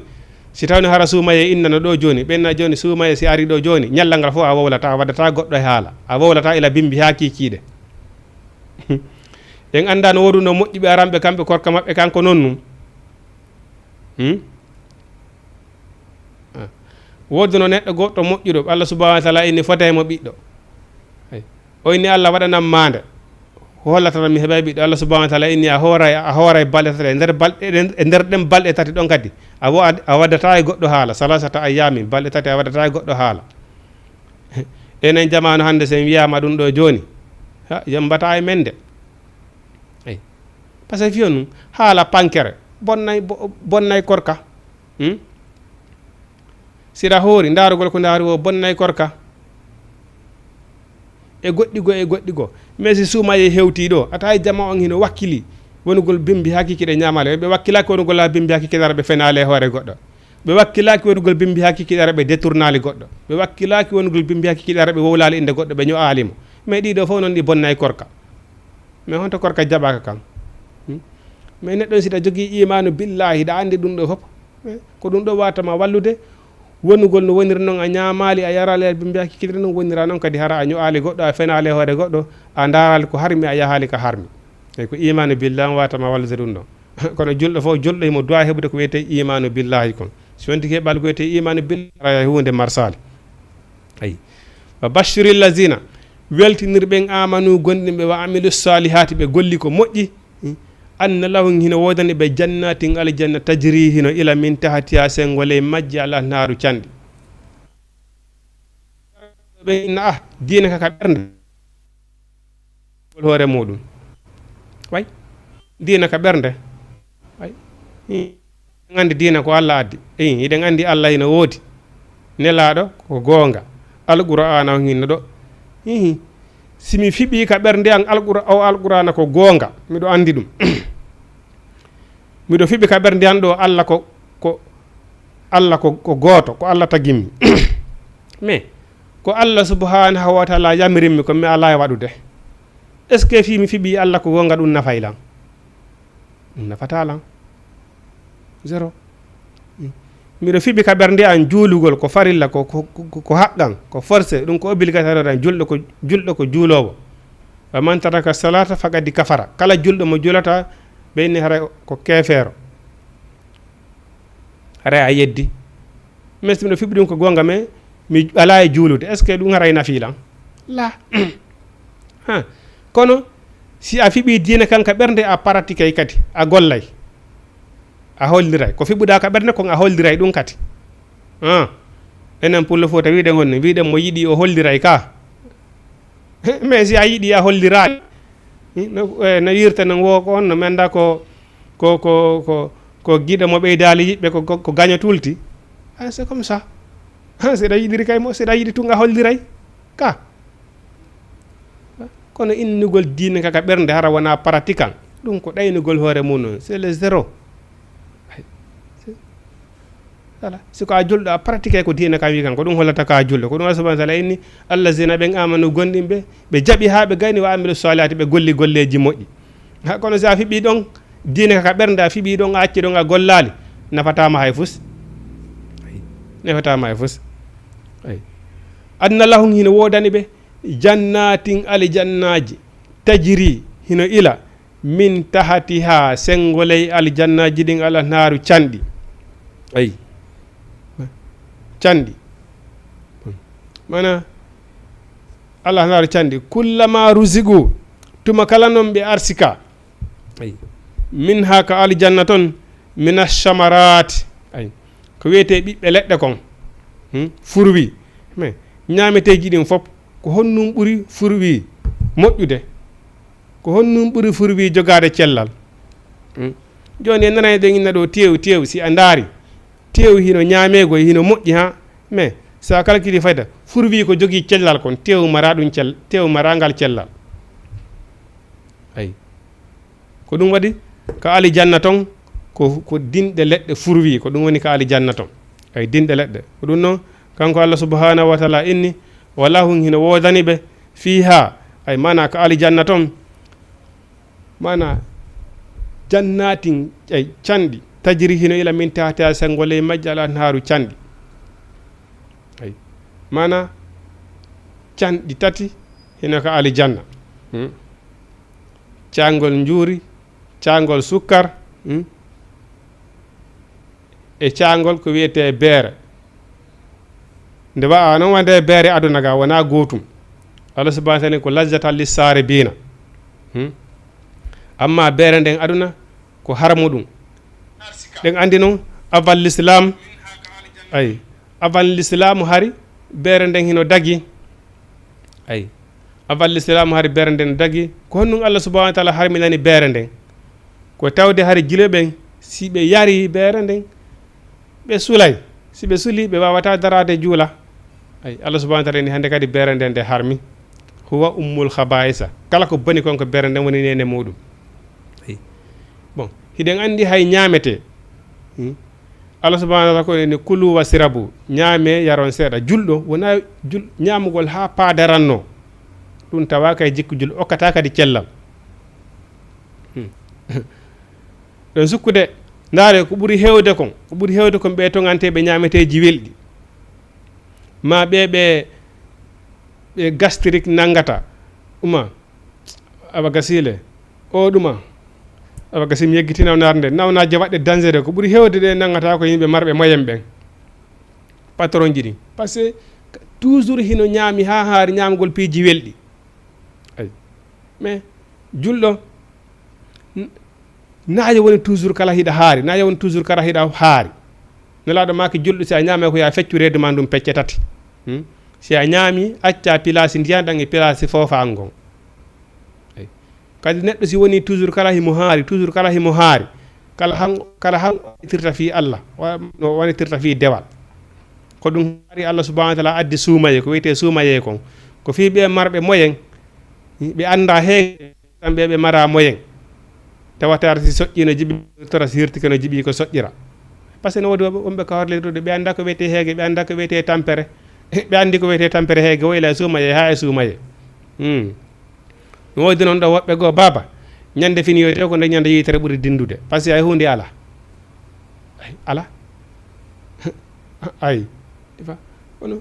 si tawni hara suumaye innano ɗo joni ɓenna joni suumaye si ari ɗo joni ñallal ngal fof a wowlata a waddata goɗɗo e haala a wowlata ila bimbi ha kikiɗe en anda no wodu no moƴƴiɓe aramɓe kamɓe korka maɓɓe kanko noon num wodde no neɗɗo goɗɗo moƴƴuɗo Allah subhanahu wa taala inni fota mo ɓiɗɗo o inni Allah waɗanam mande hollatata mi heɓay ɓiɗɗo Allah subhanahu wa taala inni a hooray balɗe tati e nder ɗen balɗe tati ɗon kadi a waddata e goɗɗo haala salasata ayami balɗe tati a waddata e goɗɗo haala enen jamanu hande sen wiyama ɗum ɗo joni yambata e men de ay par ce que fiyo num haala pankere bonnay korka sira hoori ndarugol ko ndaari o bonnay korka e goɗɗi go mais si suumaye hewti ɗo ata jama on hino wakkili wonugol bimbi hakkikiɗe ñamale ɓe wakkilaki wonugol la bimbi hakkikiɗe ara ɓe fenale e hoore goɗɗo ɓe wakkilaki wonugol bimbi hakkikiɗe ara ɓe détournali goɗɗo ɓe wakkilaki wonugol bimbi hakkikiɗe ara ɓe wowlali inde goɗɗo ɓe ño'alimo mais ɗiɗo fof noon ɗi bonnay korka mais honto korka jaɓaka kan mais neɗɗon sida jogui imanu billahi da andi ɗum ɗo fof ko ɗum ɗo watama wallude wonugol no woniri noon a ñamali a yarali e bimbi hakkikiɗe noon wonira noon kadi hara a ño'ali goɗɗo a fenali hoore goɗɗo a darali ko harmi a yahali ko harmi eyi ko imanu billahi watama wallude ɗum ɗon kono julɗo fof julɗo himo dowa heɓude ko wiyete imanu billahi kon so wonti keɓal ko wiyete imanu billahi hunde marsali ayi wa bashiril lazina weltinirɓen amanu gonɗinɓe wa amilu salihati ɓe golli ko moƴƴi anna lahum hino wodani ɓe jannatin aljanna tajri hino ila min tahatiha sengole majji ala naaru canɗi ɓe inna diina kaka ɓernde hoore muɗum way diina ka ɓernde way andi diina ko Allah addi eyi iɗen andi Allah hino woodi nelaɗo ko goonga alqur'ana hinno ɗo hihi simi fiɓi ka ɓernde an alqur'ana ko goonga miɗo andi ɗum miɗo fiɓi ka ɓernde an ɗo Allah ko gooto ko Allah tagimmi mais ko Allah subhanahu wa taala yamirinmi ko mi ala e waɗude est ce que fi mi fiɓi Allah ko goonga ɗum nafay lan ɗum nafata lan zéro miɗo fiɓi ka ɓernde an juulugol ko farilla ko haqqan ko forcé ɗum ko obligatoire tan julɗo ko juulowo wa man taraka salata faqad kafara kala julɗo mo julata ɓeyni hara ko keefeero hara a yeddi mais miɗo fiɓi ɗum ko gonga mais mi ala e juulude est ce que ɗum haray nafiilan la ha kono si a fiɓi diine kan ka ɓernde a pratique kadi a gollay a holliray ko fiɓuɗa ka ɓernde kon a holliray ɗum kadi enen pullo fota wiɗen honne wiɗen mo yiɗi o holliray ka mais si a yiɗi a holliraɗi no wirta no wo ko on no menda ko guiɗo mo ɓeydali yiɓɓe ko gaña tulti c'est comme ça seɗa yiɗiri kay mo seɗa yiɗi tun a holliray ka kono innugol diine kaka ɓernde hara wona pratiquant ɗum ko ɗaynugol hoore mum noon c'est le zéro voilà siko a julɗo a pratiqué ko diine kam wi kan ko ɗum hollata ka julɗo ko ɗum Allah subhanahu wa taala inni allazina ɓen amanu gonɗinɓe ɓe jaaɓi ha ɓe gayni wa amilu salihati ɓe golli golleji moƴƴi ha kono si a fiɓi ɗon diine kaka ɓernde a fiɓi ɗon a acci ɗon a gollali nafatama hay fus nafatama hay fus ay adna lahum hino wodani ɓe jannatin aljannaji tajri hino ila min tahatiha sengoley aljannaji ɗin ala naaru canɗi ayi canɗi mana allah naaru canɗi kullama rusigu tuma kala noon ɓe arsika ayi min ha ka aljanna toon mina chamarati ayi ko wiyete ɓiɓɓe leɗɗe kon furwi mais ñameteji ɗin fof ko honnum ɓuri furwi moƴƴude ko honnum ɓuri furwi jogade cellal joni en nanay ɗen inna ɗo tew si a ndaari tew hino ñaamego hino moƴƴi ha mais sa calculi fayda furwi ko jogui cellal kon tew mara ɗum tew marangal cellal ayi ko ɗum waɗi ka ali janna ton ko dinɗe leɗɗe furwi ko ɗum woni ka ali janna ton ay dinɗe leɗɗe ko ɗum noon kanko Allah subhanahu wa taala inni walahum hino wodani ɓe fiha ay mana ka ali janna ton mana jannatin ay canɗi tajiri hino ila min tahta sengole majji ala naaru canɗi ay mana canɗi tati hino ka ali janna cangol njuuri cangol sukkar e cangol ko wiyete beere nde wawa noon wonde beere aduna ga wona gotum Allah subhanahu wa ta'ala ko lazzatan lissare bina amma beere nden aduna ko harmu ɗum ɗen andi noon avant l'islam ay avant l'islam hari beere nden hino dagi ay avant l'islam hari beere nden dagi ko honnum Allah subhanahu wa ta'ala harminani beere nden ko tawde hari jile ɓen si ɓe yari beere nden ɓe sulay si ɓe suli ɓe wawata darade juula ay Allah subhanahu wa ta'ala ni hande kadi beere nden nde harmi huwa ummul khabaisa kala ko boni kon ko beere nden woni nene muɗum ay bon hiɗen andi hay ñamete Allah subhanahu wa ta'ala ko ni kulu wasirabu ñaame yaron seeɗa julɗo wona ñamugol ha paadaranno ɗum tawa kay jikku julɗo okkata kadi cellal ɗon sukkude ndaare ko ɓuri hewde kon ɓe toŋanteɓe ñameteji welɗi ma ɓe gastrique nangata uma awa gasile o ɗuma awa gasi mi yeggiti nawnaade nde nawnaje waɗɗe danger ko ɓuri hewde ɗe nangata ko yimɓe marɓe moyen ɓen patron ji ɗi par ce que toujours hino ñaami ha haari ñamgol piiji welɗi ay mais julɗo naaje woni toujours kala hiɗa haari naaje woni toujours kala hiɗa haari nelaɗo maki julɗo si a ñaami ko ya feccurede ma ɗum pecce tati si a ñaami acca pilasi ndiyan ɗan e pilasi fofa ngon ay kadi neɗɗo si woni toujours kala himo haari toujours kala himo haari kala han tirta fi Allah no woni tirta fi dewal ko ɗum ari Allah subhanahu wa taala addi suumaye ko wiyete suumaye kon ko fi ɓe marɓe moyen ɓe anda heege kamɓe ɓe mara moyen tawata si soƴƴino jiɓi tora si hirtike no jiɓi ko soƴƴira par ce que no wodi wonɓe ka horlirude ɓe anda ko wiyete heege ɓe anda ko wiyete tampere ɓe andi ko wiyete tampere heege woyla e suumaye ha e suumaye no wodi noon ɗo woɓɓe goo baba ñande fini yoyte ko nde ñande yitere ɓuri dindude par ce que ay hunde ala ay ala ay ifa ono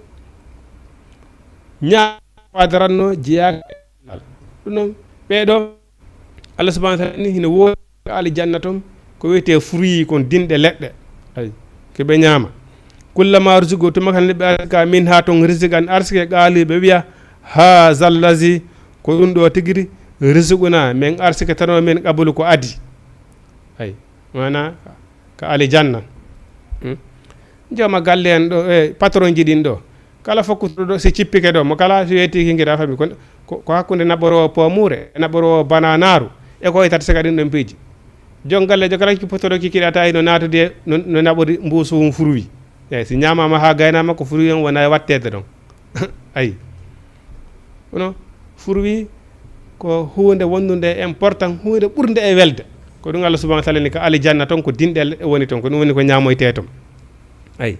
ñawaadaranno jeeyaka ɗum noon ɓeeɗo Allah subhanahu wa taala ni hino woodi aljanna ton ko wiyete fruit kon dinɗe leɗɗe ay ko ɓe ñaama kullama rusugo tuma kala neɓɓe arka min ha ton risigan arsike qaaliɓe wiya ha zallazi ko ɗum ɗo tigiri risuguna min arsike tano min qabulu ko adi ay mana ka aljanna joma galle en ɗo e patron ji ɗin ɗo kala fokkuto ɗo si cippike ɗo mo kala so weeti kingiɗa fami ko hakkude naɓɓorowo pomure e naɓɓorowo bananaru e ko yitata sika ɗin ɗon piiji jon galle jo kala cippotoɗo kikiɗa tawi no natude no naɓori mbuusu mum fruit eyyi si ñamama ha gaynama ko fruit on wona e wattede ɗon ayi kono fruit ko hunde wondude important hunde ɓurde e welde ko ɗum Allah subhanahu wa taala ni ko aljanna toon ko dinɗe woni toon ko ɗum woni ko ñamoyte toon ayi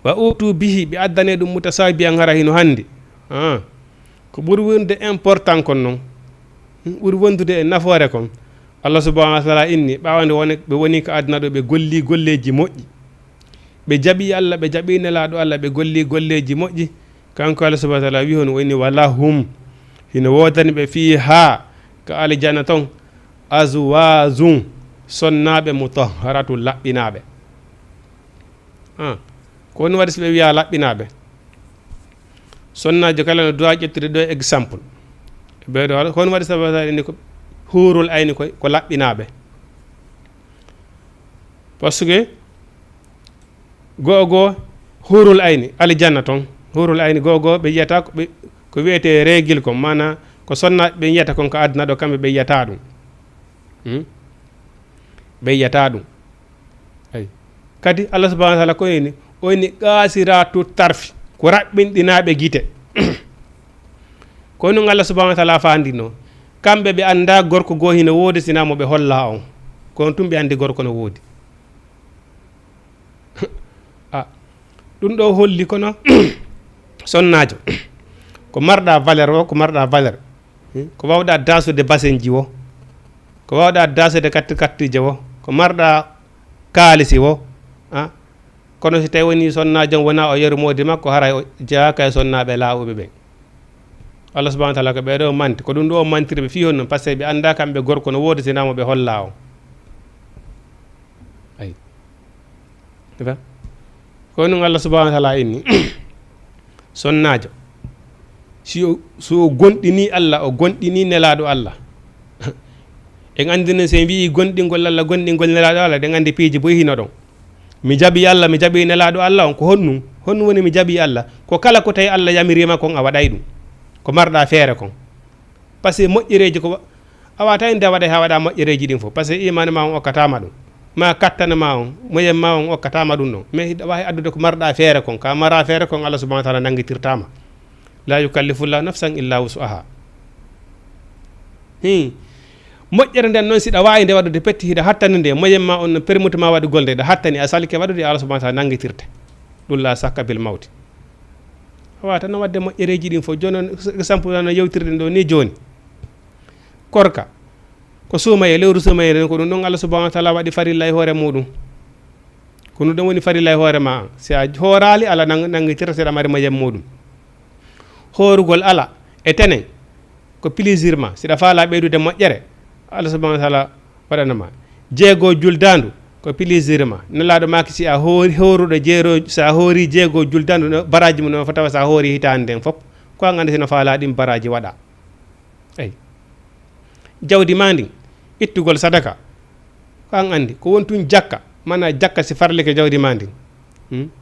wa utu bihi ɓe addane ɗum mutasabiyan hara hino hannde ko ɓuri wonde important kon noon ɓuri wondude e nafoore kon Allah subhanahu wa taala inni ɓawande ɓe woni ko aduna ɗo ɓe golli golleji moƴƴi ɓe jaaɓi Allah ɓe jaaɓi nelaɗo Allah ɓe golli golleji moƴƴi kanko Allah subhanahu wa taala wi hon woni wala hum hino wodani ɓe fi ha ko aljanna ton azwazun sonnaɓe mutahharatu laɓɓinaɓe ko woni waɗi so ɓe wiya laɓɓinaɓe sonnajo kala no duwa ƴettude ɗo exemple ɓeɗo ko woni waɗi sabaini ko hurul ayni ko laɓɓinaɓe par ce que goo hurul ayni aljanna ton hurul ayni goo ɓe yiyata ko wiyete régil kon mana ko sonnaɓe ɓe yiyata kon ko aduna ɗo kamɓe ɓe yiyata ɗum ɓe yiyata ɗum ay kadi Allah subhanahu wa taala ko ni oyni qasiratu tarfi ko raɓɓinɗinaɓe guite ko noon Allah subhanahu wa taala fandino kamɓe ɓe anda gorko goo hino woodi sinamo ɓe holla on kono tum ɓe andi gorko no woodi ɗum ɗo holli kono sonnajo ko marɗa valeur o ko marɗa valeur ko wawɗa dasude basenji o ko wawɗa dasude kattije o ko marɗa kaalisi o kono si tawi woni sonnajo wona o yermode makko hara o jeyaka e sonnaɓe lawuɓe ɓen Allah subhanahu wa taala ko ɓeɗo manti ko ɗum ɗo mantirɓe fi hon noon par ce que ɓe anda kamɓe gorko no woodi sinamo ɓe holla o ayi ko noon Allah subhanahu wa taala inni sonnajo so o gonɗini Allah o gonɗini nelaɗo Allah en andino sen wi gonɗingol Allah gonɗingol nelaɗo Allah ɗen andi piiji boy hino ɗon mi jaɓi Allah mi jaɓi nelaɗo Allah on ko honnum woni mi jaɓi Allah ko kala ko tawi Allah yamirima kon a waɗay ɗum ko marɗa feere kon par ce que moƴƴereji ko a wata inde waɗa ha waɗa moƴƴereji ɗin fof par ce que imane ma on okkatama ɗum ma kattana ma on moyen ma on okkatama ɗum ɗon mais hiɗa wawi addude ko marɗa feere kon ka mara feere kon Allah subhanahu wa taala nanguitirtama la yukallifullahu nafsan illa wus'aha moƴƴere nden noon siɗa wawi nde waɗude petti hiɗa hattani nde moyen ma on no permuta ma waɗu golde ɗa hattani a salke waɗude Allah subhanahu wa taala nanguitirte ɗum la sakka bil mawti awa tan no wadde moƴƴereji ɗin fof joni noon exemple no yewtirɗen ɗo ni joni korka ko suumaye lewru suumaye nden ko ɗum ɗon Allah subhanahu wa taala waɗi farilla e hoore muɗum ko ɗum ɗon woni farilla e hoore ma an si a hoorali ala nanguitirta seɗa mari moyen muɗum horugol ala e tenen ko plaisir ma siɗa faala ɓeydude moƴƴere Allah subhanahu wa taala waɗanama jeego juldandu ko plaisir ma nelaɗo maki si a horuɗo jeero sa hoori jeego juldandu no baraji mum no fo tawa sa hoori hitande nden fof ko an andi sino faala ɗin baraji waɗa eyi jawdi ma ndin ittugol sadaka ko an andi ko wontun jakka mana jakka si farlike jawdi ma ndin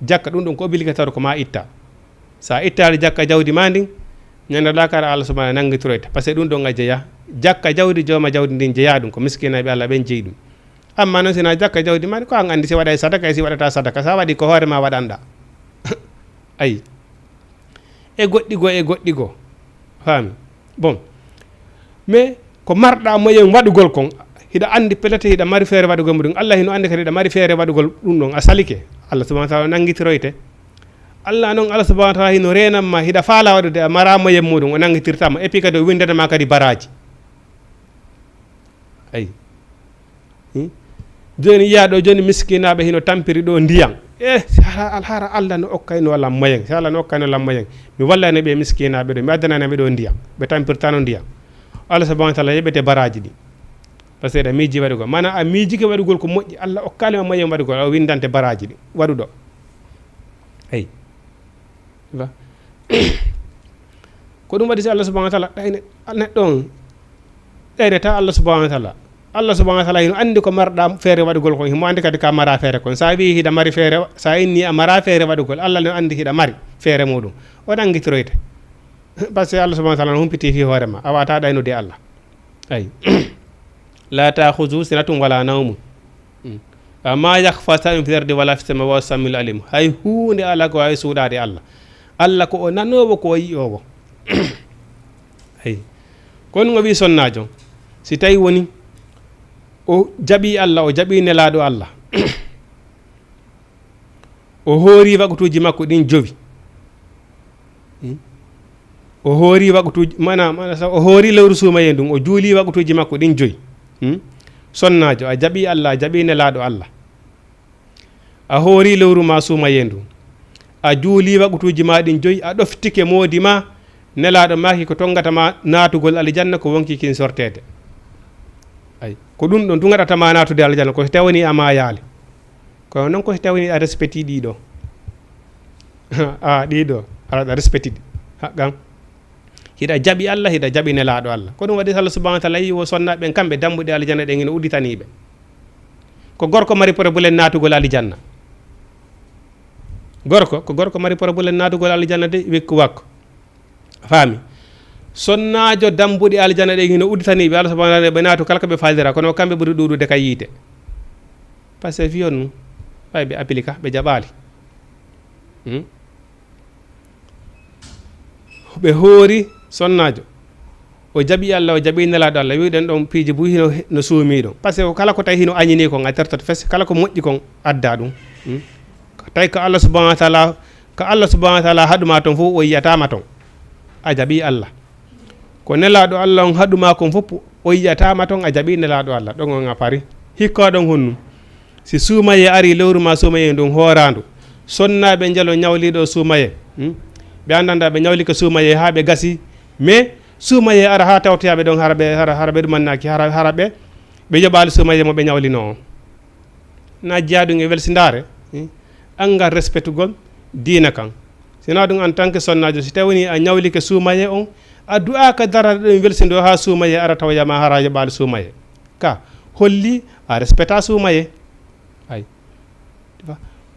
jakka ɗum ɗum ko obligatoire ko ma itta sa ittali jakka jawdi ma ndin ñanneɗa kara Allah subhanahu nanguitiroyta par ce que ɗum ɗon a jeeya jakka jawdi jooma jawdi ndin jeeya ɗum ko miskinaɓe Allah ɓen jeeyi ɗum amma noon sina jakka jawdi ma ko an andi si waɗa sadaka si waɗata sadaka sa waɗi ko hoore ma waɗanɗa ayi e goɗɗi goo faami bon mais ko marɗa moyen waɗugol kon hiɗa andi peut-être hiɗa mari feere waɗugol muɗum Allah hino andi kadi hiɗa mari feere waɗugol ɗum ɗon a salike Allah subahana taala nanguitiroyte Allah noon Allah subahana taala hino renanma hiɗa faala waɗude a mara moyen muɗum o nanguitirtama et puis kadi o windanama kadi baraji ayi joni yiya ɗo joni miskinaɓe hino tampiri ɗo ndiyam hara Allah no okkayno walla moyen si Allah no okkayno walla moyen mi wallani ɓe miskinaɓe ɗo mi addananaɓe ɗo ndiyam ɓe tampirtano ndiyam Allah subahana taala yeɓete baraji ɗi par ce que ɗa miiji waɗugol mana a miijike waɗugol ko moƴƴi Allah okkalima moyen waɗugol o windante baraji ɗi waɗuɗo eyi ko ɗum waɗi si Allah subahana taala ɗayne neɗɗo on ɗeydeta Allah subahana taala Allah subahana taala hino andi ko marɗa feere waɗugol kon himo andi kadi ka mara feere kon sa wi hiɗa mari feere sa inni a mara feere waɗugol Allah no andi hiɗa mari feere muɗum o nanguitiroyte par ce que Allah subahana taala no humpiti fi hoorema a wata ɗaynude Allah ayi la tahuzu sinatum wala nawmu ma yakhfa shay'un fil ardi wala fis samawati was-samiul alim hay hunde ala ko wawi suuɗade Allah Allah ko o nanowo ko o yi'owo ayi kono ngo wi sonnajo si tawi woni o jaɓi Allah o jaɓi nelaɗo Allah o hoori wagutuji makko ɗin jowi o hoori wagutuji mana o hoori lewru suumaye ndun o juuli wagutuji makko ɗin joyi sonnajo a jaɓi Allah a jaɓi nelaɗo Allah a hoori lewru ma suumaye ndu a juuli wagutuji ma ɗin joyi a ɗoftike moodi ma nelaɗo maki ko tongatama natugol aljanna ko wonki kin sortede ay ko ɗum ɗon tugaɗatama natude aljanna ko so tawani ama yaali kono noon ko so tawani a respecti ɗiɗo a ɗiɗo aɗa respecti ɗi haqqam hiɗa jaɓi Allah hiɗa jaɓi nelaɗo Allah ko ɗum waɗi Allah subahana taala yi wo sonnaɓe kamɓe dambuɗe aljanna ɗen ina udditaniɓe ko gorko mari probléme natugol aljanna gorko mari probléme natugol aljanna de wekku wakko faami sonnajo dambuɗe aljanna ɗen ina udditaniɓe Allah subahana taala ɓe naatu kala koɓe faalira kono kamɓe ɓuuri ɗuɗude ka yiite par ce que fiyon nu way ɓe applique ɓe jaɓali ɓe hoori sonnajo o jaɓi Allah o jaɓi nelaɗo Allah wiɗen ɗon piiji bu hino no suumi ɗon par ce que kala ko tawi hino añini kon a tertat fes kala ko moƴƴi kon adda ɗum tawi ko Allah subahana taala haɗuma toon fof o yiyatama toon a jaɓi Allah ko nelaɗo Allah on haɗuma kon fof o yiyatama toon a jaɓi nelaɗo Allah ɗon on a pari hikka ɗon honnum si suumaye ari lewru ma suumaye ndun hoorandu sonnaɓe jalo ñawliɗo suumaye ɓe andanda ɓe ñawli ko suumaye ha ɓe gasi mais suumaye ara ha tawtoyaɓe ɗon hara ɓe ɗumannaki hara ɓe yoɓali suumaye mo ɓe ñawlino o na jiyaɗum e welsidare angal respectugol diina kan sina ɗum en tant que sonnajo si tawini a ñawlike suumaye on a du'aka darade ɗum welsido ha suumaye ara tawyama hara yoɓali suumaye ka holli a respecta suumaye ay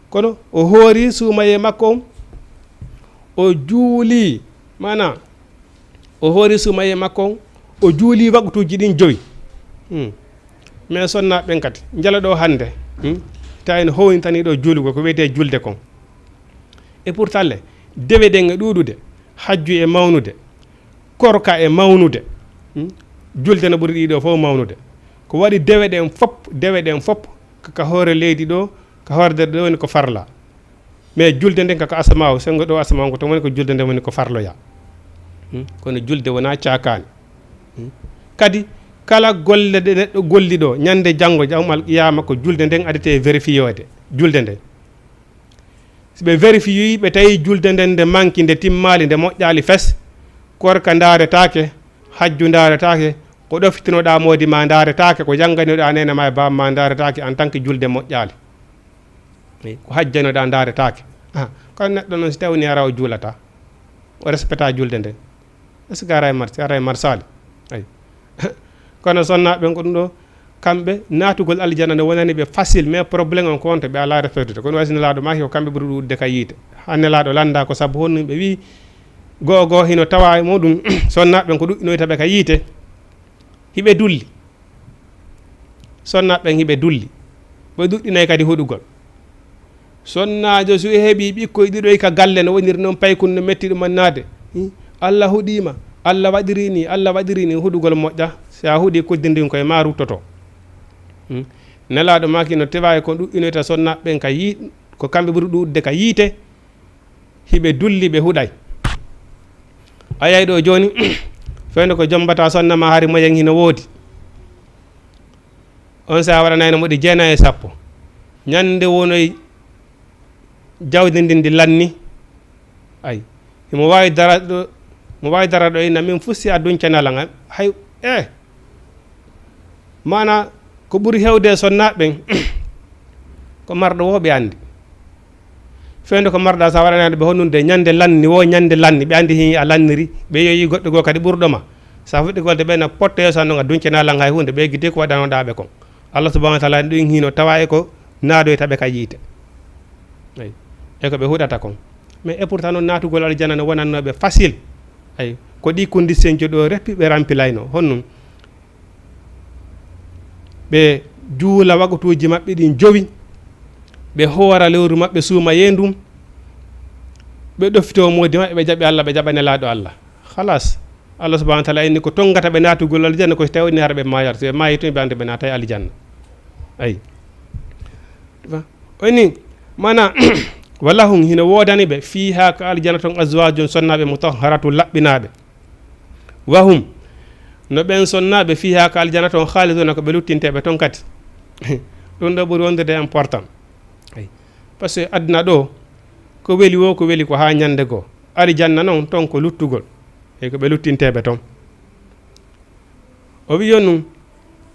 kono o hoori suumaye makko on o juuli mana o hoori suumaye makko on o juuli wagutuji ɗin joyi mais sonnaɓen kadi jala ɗo hande tawi no howintani ɗo juulugo ko wiyete julde kon et pourtant le dewe ɗen e ɗuɗude hajju e mawnude korka e mawnude julde no ɓuuri ɗiɗo fof mawnude ko waɗi dewe ɗen fop kaka hoore leydi ɗo ka hoorde ɗo woni ko farla mais julde nden kaka asamaw sengo ɗo asamaw ko tan woni ko julde nden woni ko farloya kono julde wona cakani kadi kala golle ɗe neɗɗo golli ɗo ñande janggo jawmal qiyama ko julde nden adete vérifiode julde nden siɓe vérifie ɓe tawi julde nden nde manki nde timmali nde moƴƴali fes korka daretake hajju daretake ko ɗoftinoɗa modi ma daretake ko janganiɗa nene ma e bamma daretake en tant que julde moƴƴali ko hajjanoɗa daretake kono neɗɗo noon so tawni ara o juulata o respecta julde nden est ce que ara e marsali ayi kono sonnaɓe ko ɗum ɗo kamɓe natugol aljanna nde wonani ɓe facile mais probléme on ko wonta ɓe ala respectude kono wasi nelaɗo maki ko kamɓe ɓuuri ɗuɗde ka yiite ha nelaɗo landa ko saabu honno ɓe wi goho hino tawa e muɗum sonnaɓe ko ɗuɗɗinoytaɓe ka yiite hiɓe dulli sonnaɓe hiɓe dulli ɓe duɗɗinayi kadi huɗugol sonnajo so heeɓi ɓikkoye ɗiɗo ka galle no woniri noon paykun no metti ɗum annade Allah huɗima Allah waɗiri ni huɗugol moƴƴa sa huuɗi kuddidin koye ma ruttoto nelaɗo maki no tewa ko ɗuɗɗinoyta sonnaɓen ka ko kamɓe ɓuri ɗuɗde ka yiite hiɓe dulli ɓe huɗay a yay ɗo joni fewno ko jombata sonnama hari moyen hino woodi on sa waɗanayno moɗi 9 ñande wonoy jawdi ndi lanni ay mo wawi dara ɗo ina min fusti a duncanalaga hay mana ko ɓuri hewde sonnaɓen ko marɗo woɓe andi fewde ko marɗa sa waɗanade ɓe honnude ñande lanni ɓe andi hi a lanniri ɓe yeeyi goɗɗo goo kadi ɓurɗoma sa fuɗɗi golde ɓe na potte yo sannoga duncanalaga hay hunde ɓe guide ko waɗanoɗaɓe kon Allah subhanahu wa ta'ala ɗum hino tawa e ko naadoytaɓe ka yiite ay e ko ɓe huɗata kon mais et pourtant noon natugol aljanna no wonannoɓe facile ay ko ɗi condition ji ɗo reppiɓe rampilayno honnum ɓe juula wagotuji maɓɓe ɗin jowi ɓe hoora lewru maɓɓe suuma yendum ɓe ɗoffito modi maɓɓe ɓe jaɓi Allah ɓe jaɓa nelaɗo Allah halas Allah subhanahu wa ta'ala inni ko tongata ɓe natugol aljanna ko tawni har ɓe mayar so ɓe mayi to ɓe ande ɓe nata e aljanna ay oni mana walahum hino wodani ɓe fiha ka aljanna ton azwajun sonnaɓe mutahharatu laɓɓinaɓe wahum no ɓen sonnaɓe fiha ka aljanna ton haaliduna ko ɓe luttinteɓe ton kadi ɗum ɗo ɓuuri wondude important ay par ce que aduna ɗo ko weeli wo ko weeli ko ha ñande goo aljanna noon ton ko luttugol e ko ɓe luttinteɓe ton o wi yonnum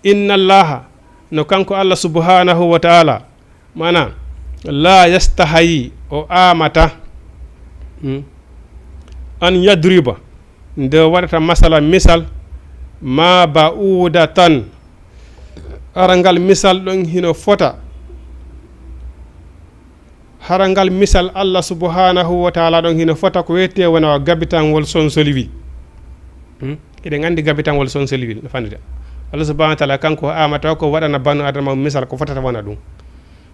inna allaha no kanko Allah subhanahu wa ta'ala mana la yastahayi o amata an yadriba nde waɗata masala misal ma ba'uda tan harangal misal ɗon hino fota harangal misal Allah subhanahu wa ta'ala ɗon hino fota ko wette wona gabitangol sonsolwi eɗen andi gabitangol sonsolwi no fandide Allah subhanahu wa ta'ala kanko amata ko waɗana banu adama misal ko fotata wona ɗum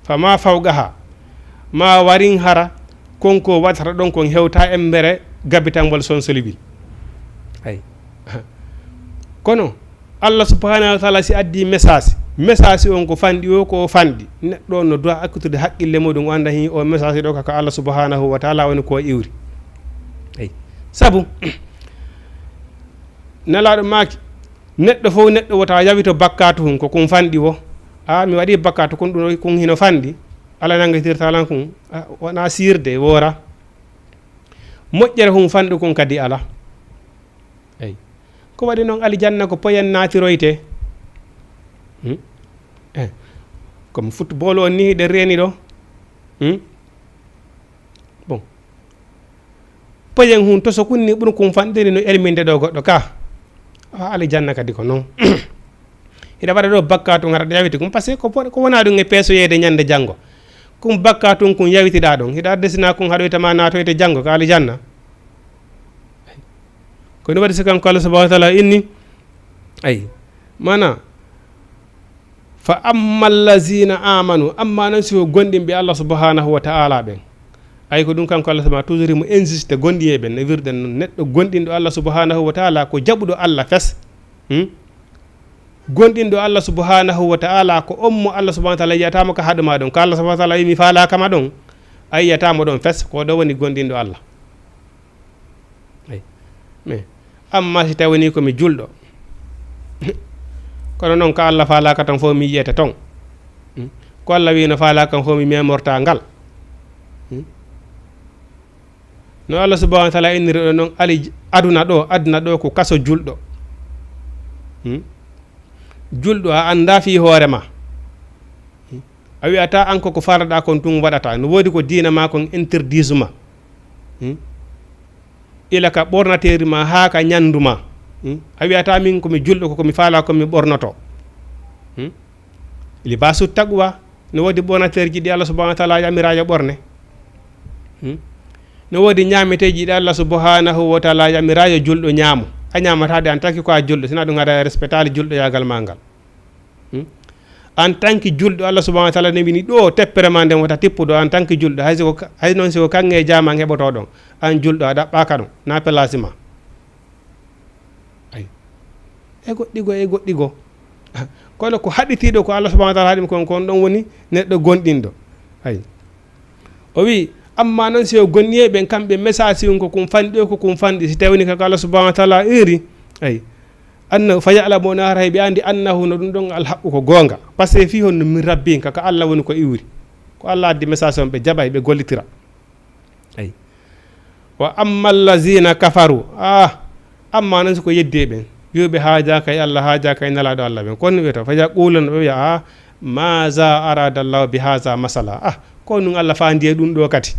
fama fawgaha ma warin hara konko waɗata ɗon kon hewta embere gabitangol sonsolwi ay kono Allah subhanahu wa ta'ala si addi message on ko fandi o ko fandi neɗɗo no doa akkutude haqqille muɗum o anda hi o message ɗo kaka Allah subhanahu wa ta'ala woni ko iwri ay sabu nelaɗo maki neɗɗo fof neɗɗo wota yawi to bakkatu hun ko kum fandi wo mi waɗi bakkatu kon ɗum kon hino fandi ala nangatirtalan kon wona sirde wora moƴƴere hum fanɗu kon kadi ala ay ko waɗi noon aljanna ko poyen natiroyte comme football o ni ɗe reeni ɗo bon poyen hum to so kunni ɓuuri kum fanɗiri no elminde ɗo goɗɗo ka aljanna kadi ko noon hiɗa waɗa ɗo bakkatu haraɗa yawiti kum par ce que ko wona ɗum e peesoyede ñande janggo kum bakkatu kum yawitiɗa ɗon hiɗa desina kum haɗoytama natoyte janggo ko aljanna ko ɗum waɗi so kanko Allah subhanahu wa ta'ala inni ay mana fa amma allazina amanu amma nan so gondimɓe Allah subhanahu wa ta'ala ɓen ay ko ɗum kanko Allah subhanahu toujours mo insiste gondi e ɓen no wirden noon neɗɗo gonɗinɗo Allah subhanahu wa ta'ala ko jaɓuɗo Allah fes gonɗinɗo Allah subhanahu wa ta'ala ko ommo Allah subhanahu wa ta'ala yiyatama ko haɗuma ɗon ko Allah subhanahu wa ta'ala yimi falakama ɗon a yiyatamo ɗon fes ko ɗo woni gonɗinɗo Allah ay mais amma si tawini komi julɗo kono noon ko Allah falaka tan fof mi yiyete ton ko Allah wi no falaka fof mi memorta ngal no Allah subhanahu wa ta'ala inniri ɗo noon ali aduna ɗo ko kaso julɗo julɗo a anda fi hoorema a wiyata an ko faraɗa kon tun waɗata no woodi ko diina ma kon interdisema ila ka ɓornateri ma ha ka ñanduma a wiyata min komi julɗo komi faala komi ɓornoto libasu taqwa no woodi ɓornateji ɗi Allah subhanahu wa ta'ala yamirajo ɓorne no woodi ñameteji ɗi Allah subhanahu wa ta'ala yamirajo julɗo ñaamo a ñamatade an taki ko a julɗo sina ɗum haɗa respectali julɗo yagal ma ngal en tant que julɗo Allah subhanahu wa taala ne wini ɗo teppere ma nden wota tippuɗo en tant que julɗo hay noon siko kanŋe jama heɓoto ɗon an julɗo a ɗaɓɓaka ɗum na place ma ay e goɗɗigo kono ko haɗitiɗo ko Allah subhanahu wa taala haɗimi kon ɗon woni neɗɗo gonɗinɗo ay o wi amma noon si o gonniye ɓen kamɓe message ko kum fanɗi o ko kum fanɗi si tawni kako Allah subhanahu wa taala iri ay annahu fa ya'lamuna hara ɓe andi annahu no ɗum ɗon alhaqqu ko gonga par ce que fi honno min rabbin kaka Allah woni ko iwri ko Allah addi message on ɓe jaɓay ɓe gollitira ay wa amma allazina kafaru amma noon siko yeddi ɓen yuɓe haajaka e Allah haajaka e nalaɗo Allah ɓen kono wiyata fa yaquluna ɓe wiya maza arada llahu bi haza masala ko nun Allah fandi e ɗum ɗo kadi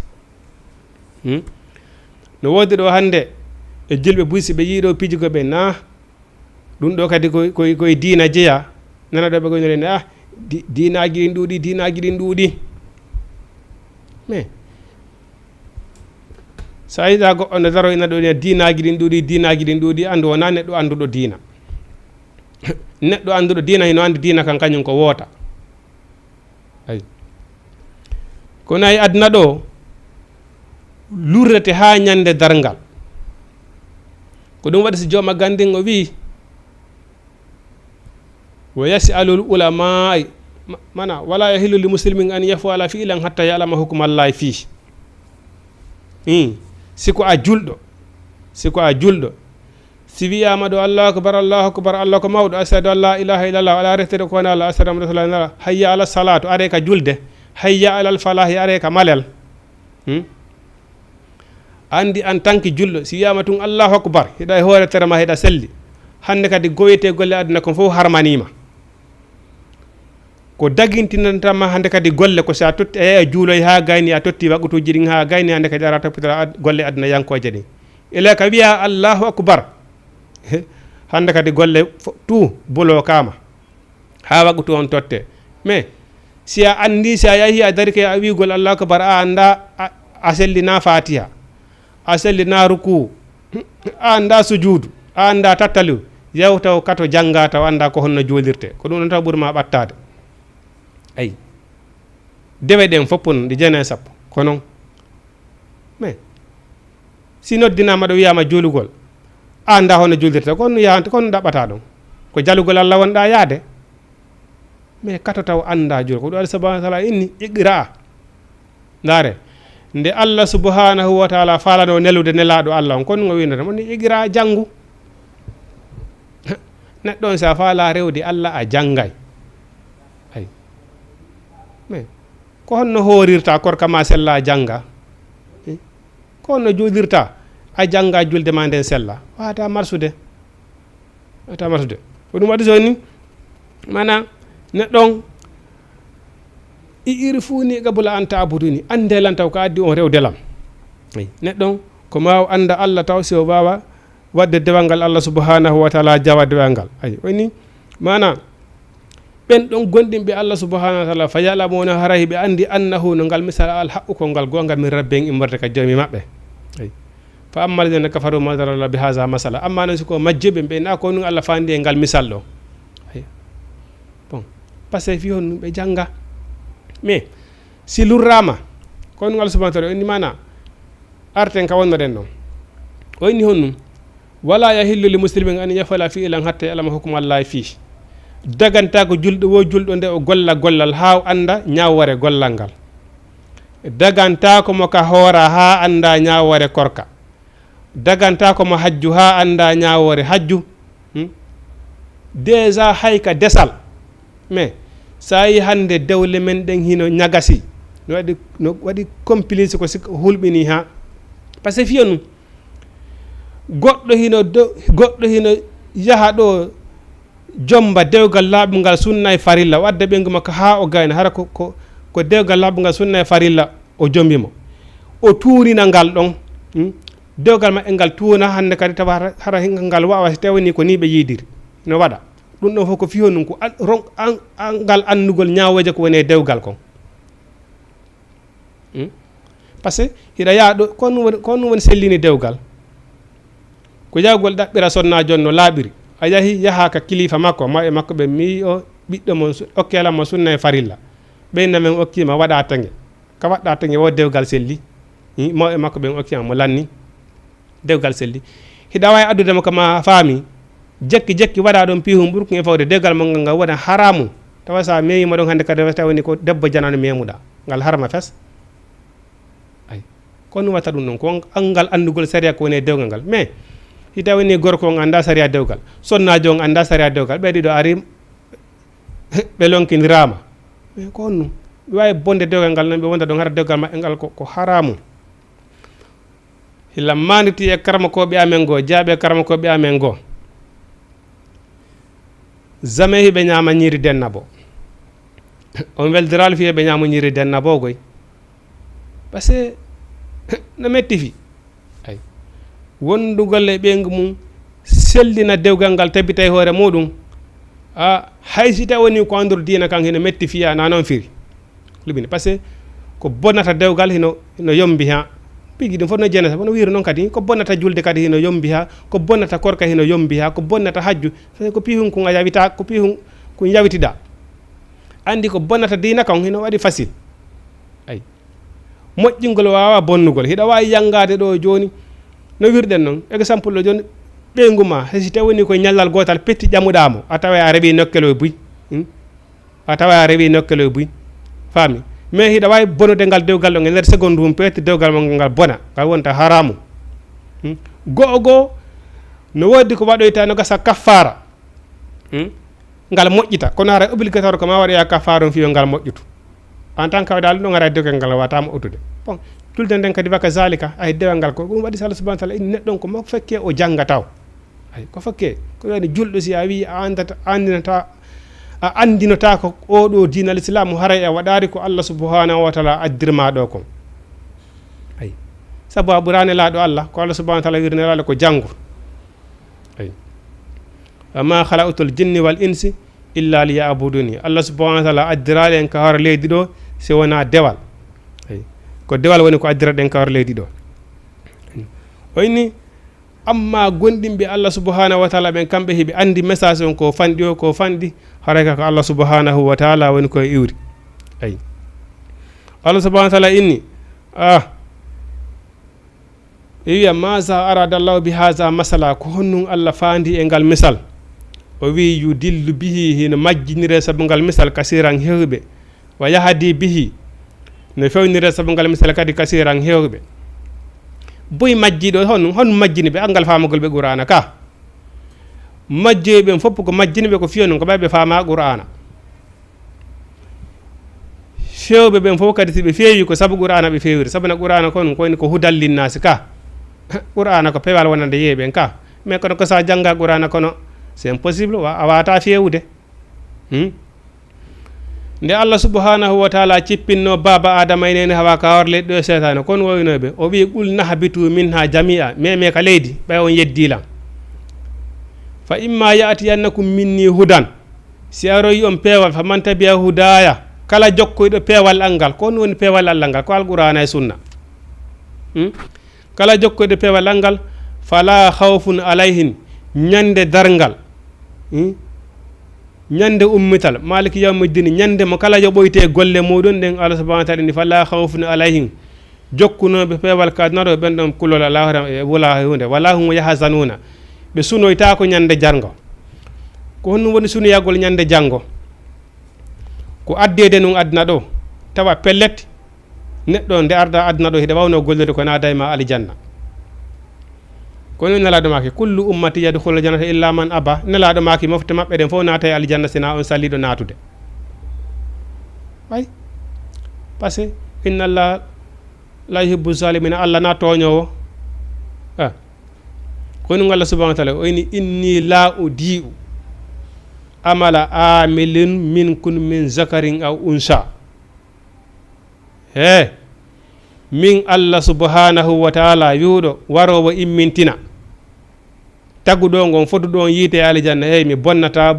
no wodi ɗo hande e julɓe buysi ɓe yiiɗo pijugo ɓe na ɗum ɗo kadi koye diina jeeya nana ɗo ɓe goynirene dinaji ɗin ɗuuɗi mais sa yiɗa goɗɗo nde daro ina ɗo dinaji ɗin ɗuuɗi andu wona neɗɗo anduɗo diina neɗɗo anduɗo diina hino andi diina kan kañum ko woota ay kono ay aduna ɗo lurrete ha ñande dargal ko ɗum waɗi so jooma gandin o wi wa yasalul ulama mana wala yahillu li muslimin an yafala fi'lan hatta ya'lama hukmallahi fi siko a julɗo si wiyama ɗo allahu akbar allah ko mawɗo ashhadu an la ilaha illallah ala rehtede ko woni allah ashhadu anna rasulullah hayya ala salatu are ka julde hayya alal falahi are ka malel andi en tant que julɗo si wiyama tun allahu akbar hiɗa e hoore tere ma hiɗa selli hande kadi goyete golle aduna kon fof harmanima ko daguintinantama hande kadi golle ko sa totti a juuloy ha gayni a totti waɓutuji ɗin ha gayni hande kadi ara toppitara golle aduna yankoje ɗin ila ka wiya allahu akbar hande kadi golle tout bulo kama ha waɓutu on totte mais si a andi si a yahi a darike a wigol allahu akbar a anda a sellina fatiha a sellina ruku a anda sujudu a anda tattalu yewtaw kato jangga taw anda ko honno joolirte ko ɗum ɗon taw ɓuurma ɓattade ay dewe ɗen foppon ɗi jeenayi sappo ko noon mais si noddinama ɗo wiyama joolugol a anda honno joolirte kono yahante kono ɗaɓɓata ɗum ko jalugol Allah wonɗa yaade mais kato taw anda jool ko ɗum Allah subhanahu wa taala inni iqra ndaare nde Allah subhanahu wa taala falano nelude nelaɗo Allah on kono ngo winata moni iqra janggu neɗɗo on sa faala rewde Allah a janggay ay mais ko honno horirta korka ma sella jangga ko honno joolirta a jangga julde ma nden sella wata marsude ko ɗum waɗi so ni mana neɗɗon i iri fuu ni gabula anta abuduni andelan taw ko addi on rewdelam neɗɗon ko ma anda Allah taw si o wawa wadde dewal ngal Allah subhanahu wa taala jawa dewal ngal ay woni mana ɓen ɗon gonɗinɓe Allah subhanahu wa taala fa yalamuna harahi ɓe andi annahu no ngal misal al haqqu ko ngal gongal min rabben immorde ka joomi maɓɓe ay fa amma alladhina kafaru madarallah bi hadha masala amma non siko majjiɓe ɓe na ko nun Allah fandi e ngal misal ɗo ay bon par ce que fi hon ɓe jangga mais si lurrama ko nun Allah subhanahu wa taala inni mana arten ka wonnoɗen ɗon o inni honnum wala yahillu li muslimin an yafala fi'lan hatta ya'lama hukmallahi fi daganta ko julɗo wo julɗo nde o golla gollal ha anda ñawore gollal ngal daganta ko mo ka hoora ha anda ñawore korka daganta ko mo hajju ha anda ñawore hajju déjà hayka desal mais sa yi hande dewle men ɗen hino ñagasi no waɗi complice ko sik hulɓini ha par ce que fiya num goɗɗo hino yaha ɗo jomba dewgal laaɓungal sunna e farilla wadde ɓengu makko ha o gayna hara ko dewgal laaɓungal sunna e farilla o jombimo o tuurina ngal ɗon dewgal maɓɓe ngal tuuna hande kadi tawa hara ngal wawa tewni ko ni ɓe yiidiri no waɗa ɗum ɗon fof ko fiyo num ko ngal annugol ñawoje ko woni e dewgal kon par ce que hiɗa yaa ɗo ko ɗum woni sellini dewgal ko jawgol ɗaɓɓira sonna jonno laaɓiri a yahi yaha ka kilifa makko ma e makko ɓe mi o ɓiɗɗo mon okkelamo sunna e farilla ɓeyna men okkima waɗa tange ka waɗɗa tange wo dewgal selli mawɓe makko ɓen okkima mo lanni dewgal selli hiɗa wawi addudema kama faami jekki waɗa ɗon pihum ɓurkum e fawde dewgal mo ngal wona haramu tawa sa meyima ɗon hande kadi tawni ko debbo janano memuɗa ngal harma fes ay kono watta ɗum ɗon ko angal andugol saria ko woni e dewgal ngal mais si tawni gorko on anda saria dewgal sonnajo on anda saria dewgal ɓe ɗiɗo ari ɓe lonkidirama mais ko on ɗum ɓe wawi bonde dewgal ngal noon ɓe wonda ɗon hara dewgal maɓɓe ngal ko haramu hilla manditi e karmakoɓe amen goo jaaɓe karmakoɓe amen goo jamais hiɓe ñama ñiri denna bo on weldiral fiye ɓe ñama ñiri denna bo goy par ce que no metti fi ay wondugal e ɓeygu mum sellina dewgal ngal tabita e hoore muɗum hay si taw woni ko andur dina kan hino metti fiya na noon firi lubini par ce que ko bonnata dewgal hino yombi ha pigi ɗum fof no jenata wono wiiri noon kadi ko bonnata julde kadi hino yombi ha ko bonnata korka hino yombi ha ko bonnata hajju ko pihum ko yawita ko pihum ko yawitiɗa andi ko bonnata dina kan hino waɗi facile ay moƴƴingol wawa bonnugol hiɗa wawi yangade ɗo joni no wirɗen noon exemple ɗo joni ɓeygu ma si tawi woni koye ñallal gotal petti ƴamuɗamo a tawa a rewi nokkelo e buy a tawa a rewi nokkelo e buy faami mais hiɗa wawi bonude ngal dewgal ɗo e nder seconde mum petti dewgal mo ngal bona ngal wonta haramu go'o no wodi ko waɗoyta no gasa kaffara ngal moƴƴita kono hara obligatoire ko ma waɗoya kaffara on fiyo ngal moƴƴutu en tant que dal ɗum ara dewgal ngal wata moƴƴutude bon tulde nden kadi waka zalika ay dewal ngal ko ɗum waɗi sa Allah subhanahu wa ta'ala inni neɗɗon ko mako fekke o jangataw ay ko fekke ko woni julɗo si a wi a andinota ko oɗo diinal islam haray e waɗari ko Allah subhanahu wa ta'ala addirma ɗo kon ay sabu a ɓurani laaɗo Allah ko Allah subhanahu wa ta'ala wirnelaɗo ko janggo ay wama khalaqtul jinni wal insi illa liya'buduni Allah subhanahu wa ta'ala addirali en ka hoore leydi ɗo si wona dewal ay ko dewal woni ko addiraɗen ka hoore leydi ɗo o inni amma gonɗinɓe Allah subhanahu wa ta'ala ɓen kamɓe heɓe andi message on ko fanɗi o ko fanɗi harayka ko Allah subhanahu wa ta'ala woni koye iwri ay Allah subhanahu wa ta'ala inni wiya masa aradallahu bi haza masala ko honnum Allah fandi e ngal misal o wi yudillu bihi hino majjinire sabu ngal misal kasiran hewɓe wa yahadi bihi no fewnire sabu ngal misal kadi kasiran hewɓe boy majjiɗo hon majjini ɓe angal famagol ɓe qur'ana ka majjoyi ɓen fof ko majjini ɓe ko fiyo non ko ɓayɓe fama qur'ana fewɓe ɓen fof kadi si ɓe feewi ko sabu qur'ana ɓe fewiri sabuna qur'ana ko woni ko hudal linnasi ka qur'ana ko pewal wonande yeeɓen ka mais kono ko sa jangga qur'ana kono c'est impossible a wata fewude nde Allah subhanahu wa ta'ala cippinno baba adama enene hawa ka hawar leydi ɗo setane kono woynoɓe o wi qul nahbitu minha jami'a meme ka leydi ɓay on yeddilan fa imma ya'tiyannakum minni hudan si aroyi on peewal fa man tabi'a hudaya kala jokkoyɗo peewal alngal ko woni peewal Allah ngal ko alqur'ana e sunna kala jokkoyɗo peewal alngal fala khawfun alayhin ñande darngal ñande ummital maliki yawmiddin ñande mo kala yoɓoyte golle muɗum ɗen Allah subhanahu wa ta'ala ni fala khawfun alayhim jokkunoɓe peewal kadnaɗo ɓen ɗon kulol Allah e wula hunde wala hum yahzanuna ɓe sunoyta ko ñande jargo ko honno woni sunoyagol ñande janggo ko addede nun aduna ɗo tawa pellet neɗɗo nde arda aduna ɗo hiɗa wawno gollude ko naada e ma aljanna kono nelaɗo maki kullu ummati yadkhulu jannata illa man aba nelaɗo maki mofte maɓɓe ɗen fof naata e aljanna sina on saliɗo natude way par ce que inna allah la yuhibbu zalimina Allah na toñowo kono Allah subhanahu wa ta'ala o ini inni la udi'u amala amilin minkum min zakarin aw unsa min Allah subhanahu wa ta'ala yuuɗo warowo immintina tagguɗo ngon fotuɗo on yiite e aljanna mi bonnata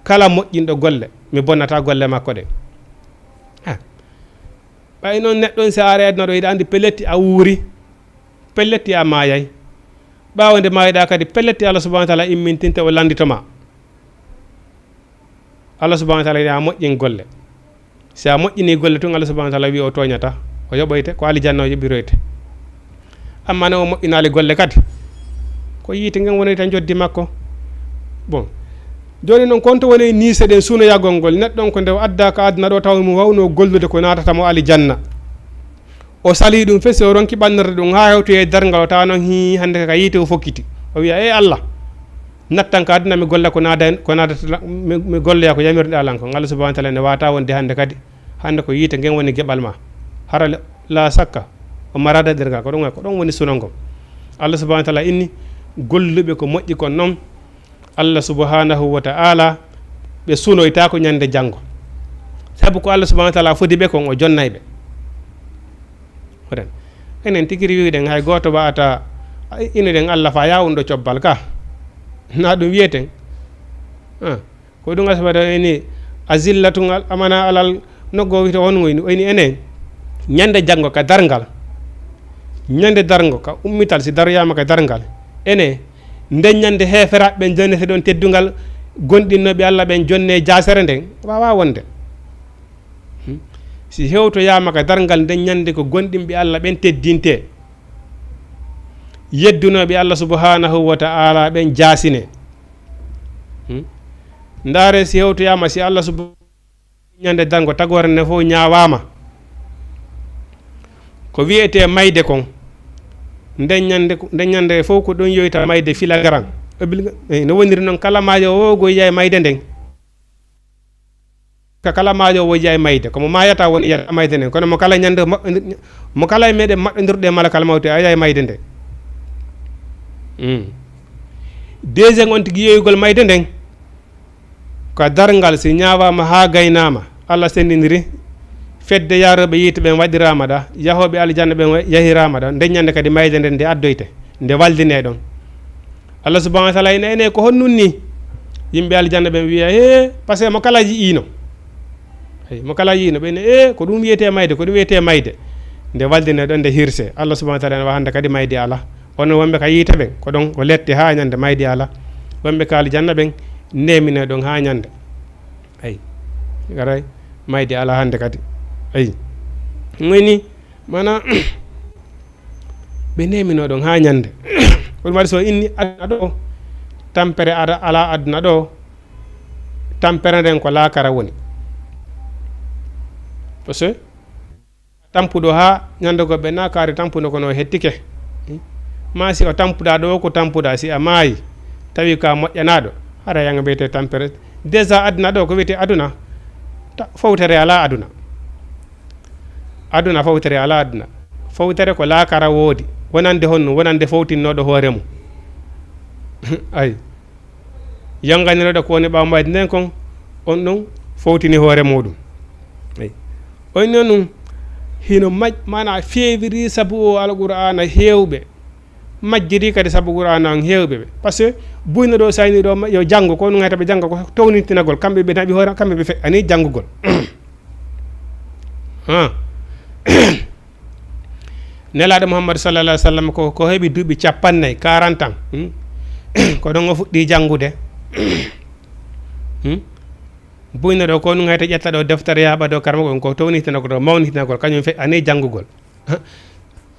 kala moƴƴinɗo golle mi bonnata golle makko ɗe ɓay noon neɗɗon si ari aduna ɗo yiɗa andi pelletti a wuuri pelletti a mayay ɓawde mayiɗa kadi pelletti Allah subhanahu wa ta'ala immintinta o landitoma Allah subhanahu wa ta'ala ya moƴƴin golle si a moƴƴini golle tun Allah subhanahu wa ta'ala wi o toñata o yoɓoyte ko aljanna o yoɓiroyte amma ne o moƴƴinaali golle kadi ko yiite ngen woni tan joddi makko bon joni noon konto woni niise ɗen suuna yaggol ngol neɗɗon ko nde adda ka aduna ɗo taw mo wawno gollude ko natata mo aljanna o sali ɗum fesi o ronki ɓannirde ɗum ha hewtoye e dargal o tawa noon hi hannde ka yiite o fokkiti o wiya e Allah nattan ka aduna mi golla ko nadata mi golloya ko yamirɗe alan ko Allah subhanahu wa ta'ala ne wata wonde hannde kadi hannde ko yiite ngen woni geɓal ma hara la sakka o marada dergal ko ɗon woni sunan ngom Allah subhanahu wa ta'ala inni golluɓe ko moƴƴi kon noon Allah subhanahu wa ta'ala ɓe sunoyta ko ñande janngo sabu ko Allah subhanahu wa ta'ala fodi ɓe kon o jonnayɓe oɗen enen tigiri wiɗen hay goto wa'ata inoɗen Allah fa yawun ɗo cobbal ka na ɗum wiyeten ko ɗum asbata eni azillatun amana alal noggo wiyte wongoyni oyni enen ñande janngo ka dargal ñande dargo ka ummital si daroyama ka dargal ene nden ñande heferaɓe ɓen jonnete ɗon teddungal gonɗinnoɓe Allah ɓen jonne jasere nden wawa wonde si hewtoyama ka dargal nden ñande ko gonɗinɓe Allah ɓen teddinte yeddunoɓe Allah subhanahu wa ta'ala ɓen jasine ndaare si hewtoyama si Allah subhanahu ñande dargo tagore ne fof ñawama ko wiyete mayde kon nden ñande fof ko ɗon yoyta mayde filagaran no woniri noon kala maajo o goyiya e mayde nden kala maajo o woyiya e mayde komo mayata won iya mayde nden kono mo kala ñande mo kala e meɗen maɓɓodirɗe malakal mawte a yiya e mayde nden deuxiéme on tigi yoygol mayde nden ko dargal si ñawama ha gaynama Allah sendidiri fedde yaroɓe yiite ɓen waɗirama ɗa yahoɓe aljanna ɓen yahirama ɗa nde ñande kadi mayde nden nde addoyte nde waldine ɗon Allah subhanahu wa ta'ala ene ko honnun ni yimɓe aljanna ɓen wiya par ce que mo kala yiino mo kala yiino ɓene ko ɗum wiyete mayde ko ɗum wiyete mayde nde waldine ɗon nde hirse Allah subhanahu wa ta'ala ne wa hande kadi mayde ala onon wonɓe ka yiite ɓen ko ɗon ko lette ha ñande mayde ala wonɓe ka aljanna ɓen nemine ɗon ha ñande garay mayde ala hande kadi woni mana ɓe nemino ɗon ha ñande ko ɗum waɗi so inni aduna ɗo tampere ala aduna ɗo tampere nden ko laakara woni par ce que tampuɗo ha ñande goɓɓe nakari tampuno kono hettike ma si o tampuɗa ɗo ko tampuɗa si a maayi tawi ka moƴƴanaɗo hara yanga mbiyete tampere déjà aduna ɗo ko wiyete aduna fawtere ala aduna aduna fawtere ala aduna fawtere ko laakara woodi wonande honno wonande fawtinnoɗo hoore mum ay yanganiroɗo ko woni ɓaw mayde nden kon on ɗon fawtini hoore muɗum on non ɗum hino mana fewiri sabu o alqur'ana hewɓe majjiri kadi sabu qur'ana on hewɓe ɓe par ce que buyno ɗo sayni ɗo yo janggo ko ɗum hayta ɓe jangga ko townitinagol kamɓe ɓe naɓi hoore kamɓe ɓe feƴƴani janggugol nelaɗo Muhammad sallallahu alaihi wasallam ko heɓi duuɓi 40 ans ko ɗon o fuɗɗi janngude buyno ɗo ko ɗum hayta ƴetta ɗo deftere yaɓa ɗo karmagol ko townitinagol ɗo mawnitinagol kañum feƴƴani janggugol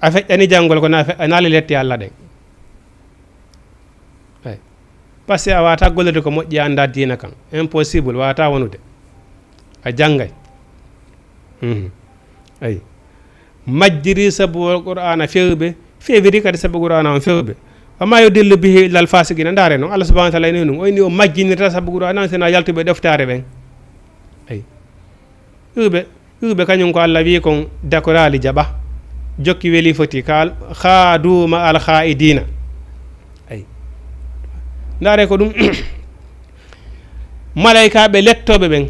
a feƴƴani janngol ko na feƴƴanaali letti Allah ɗen par ce que a wata gollude ko moƴƴi anda diina kan impossible wata wonude a janggay ayi majjiri sabu qur'ana fewɓe fewiri kadi sabu qur'ana on fewɓe wama yo dillu bihi illal fasigina ndaare noon Allah subhanahu wa ta'ala ene ɗum oyni o majjinirta sabu qur'ana sina yaltuɓe ɗeftare ɓen ayi yuɓe kañum ko Allah wi kon dakorali jaɓa jokki weli foti ka khaduma al khaidina ay ndaare ko ɗum malaikaɓe lettoɓe ɓen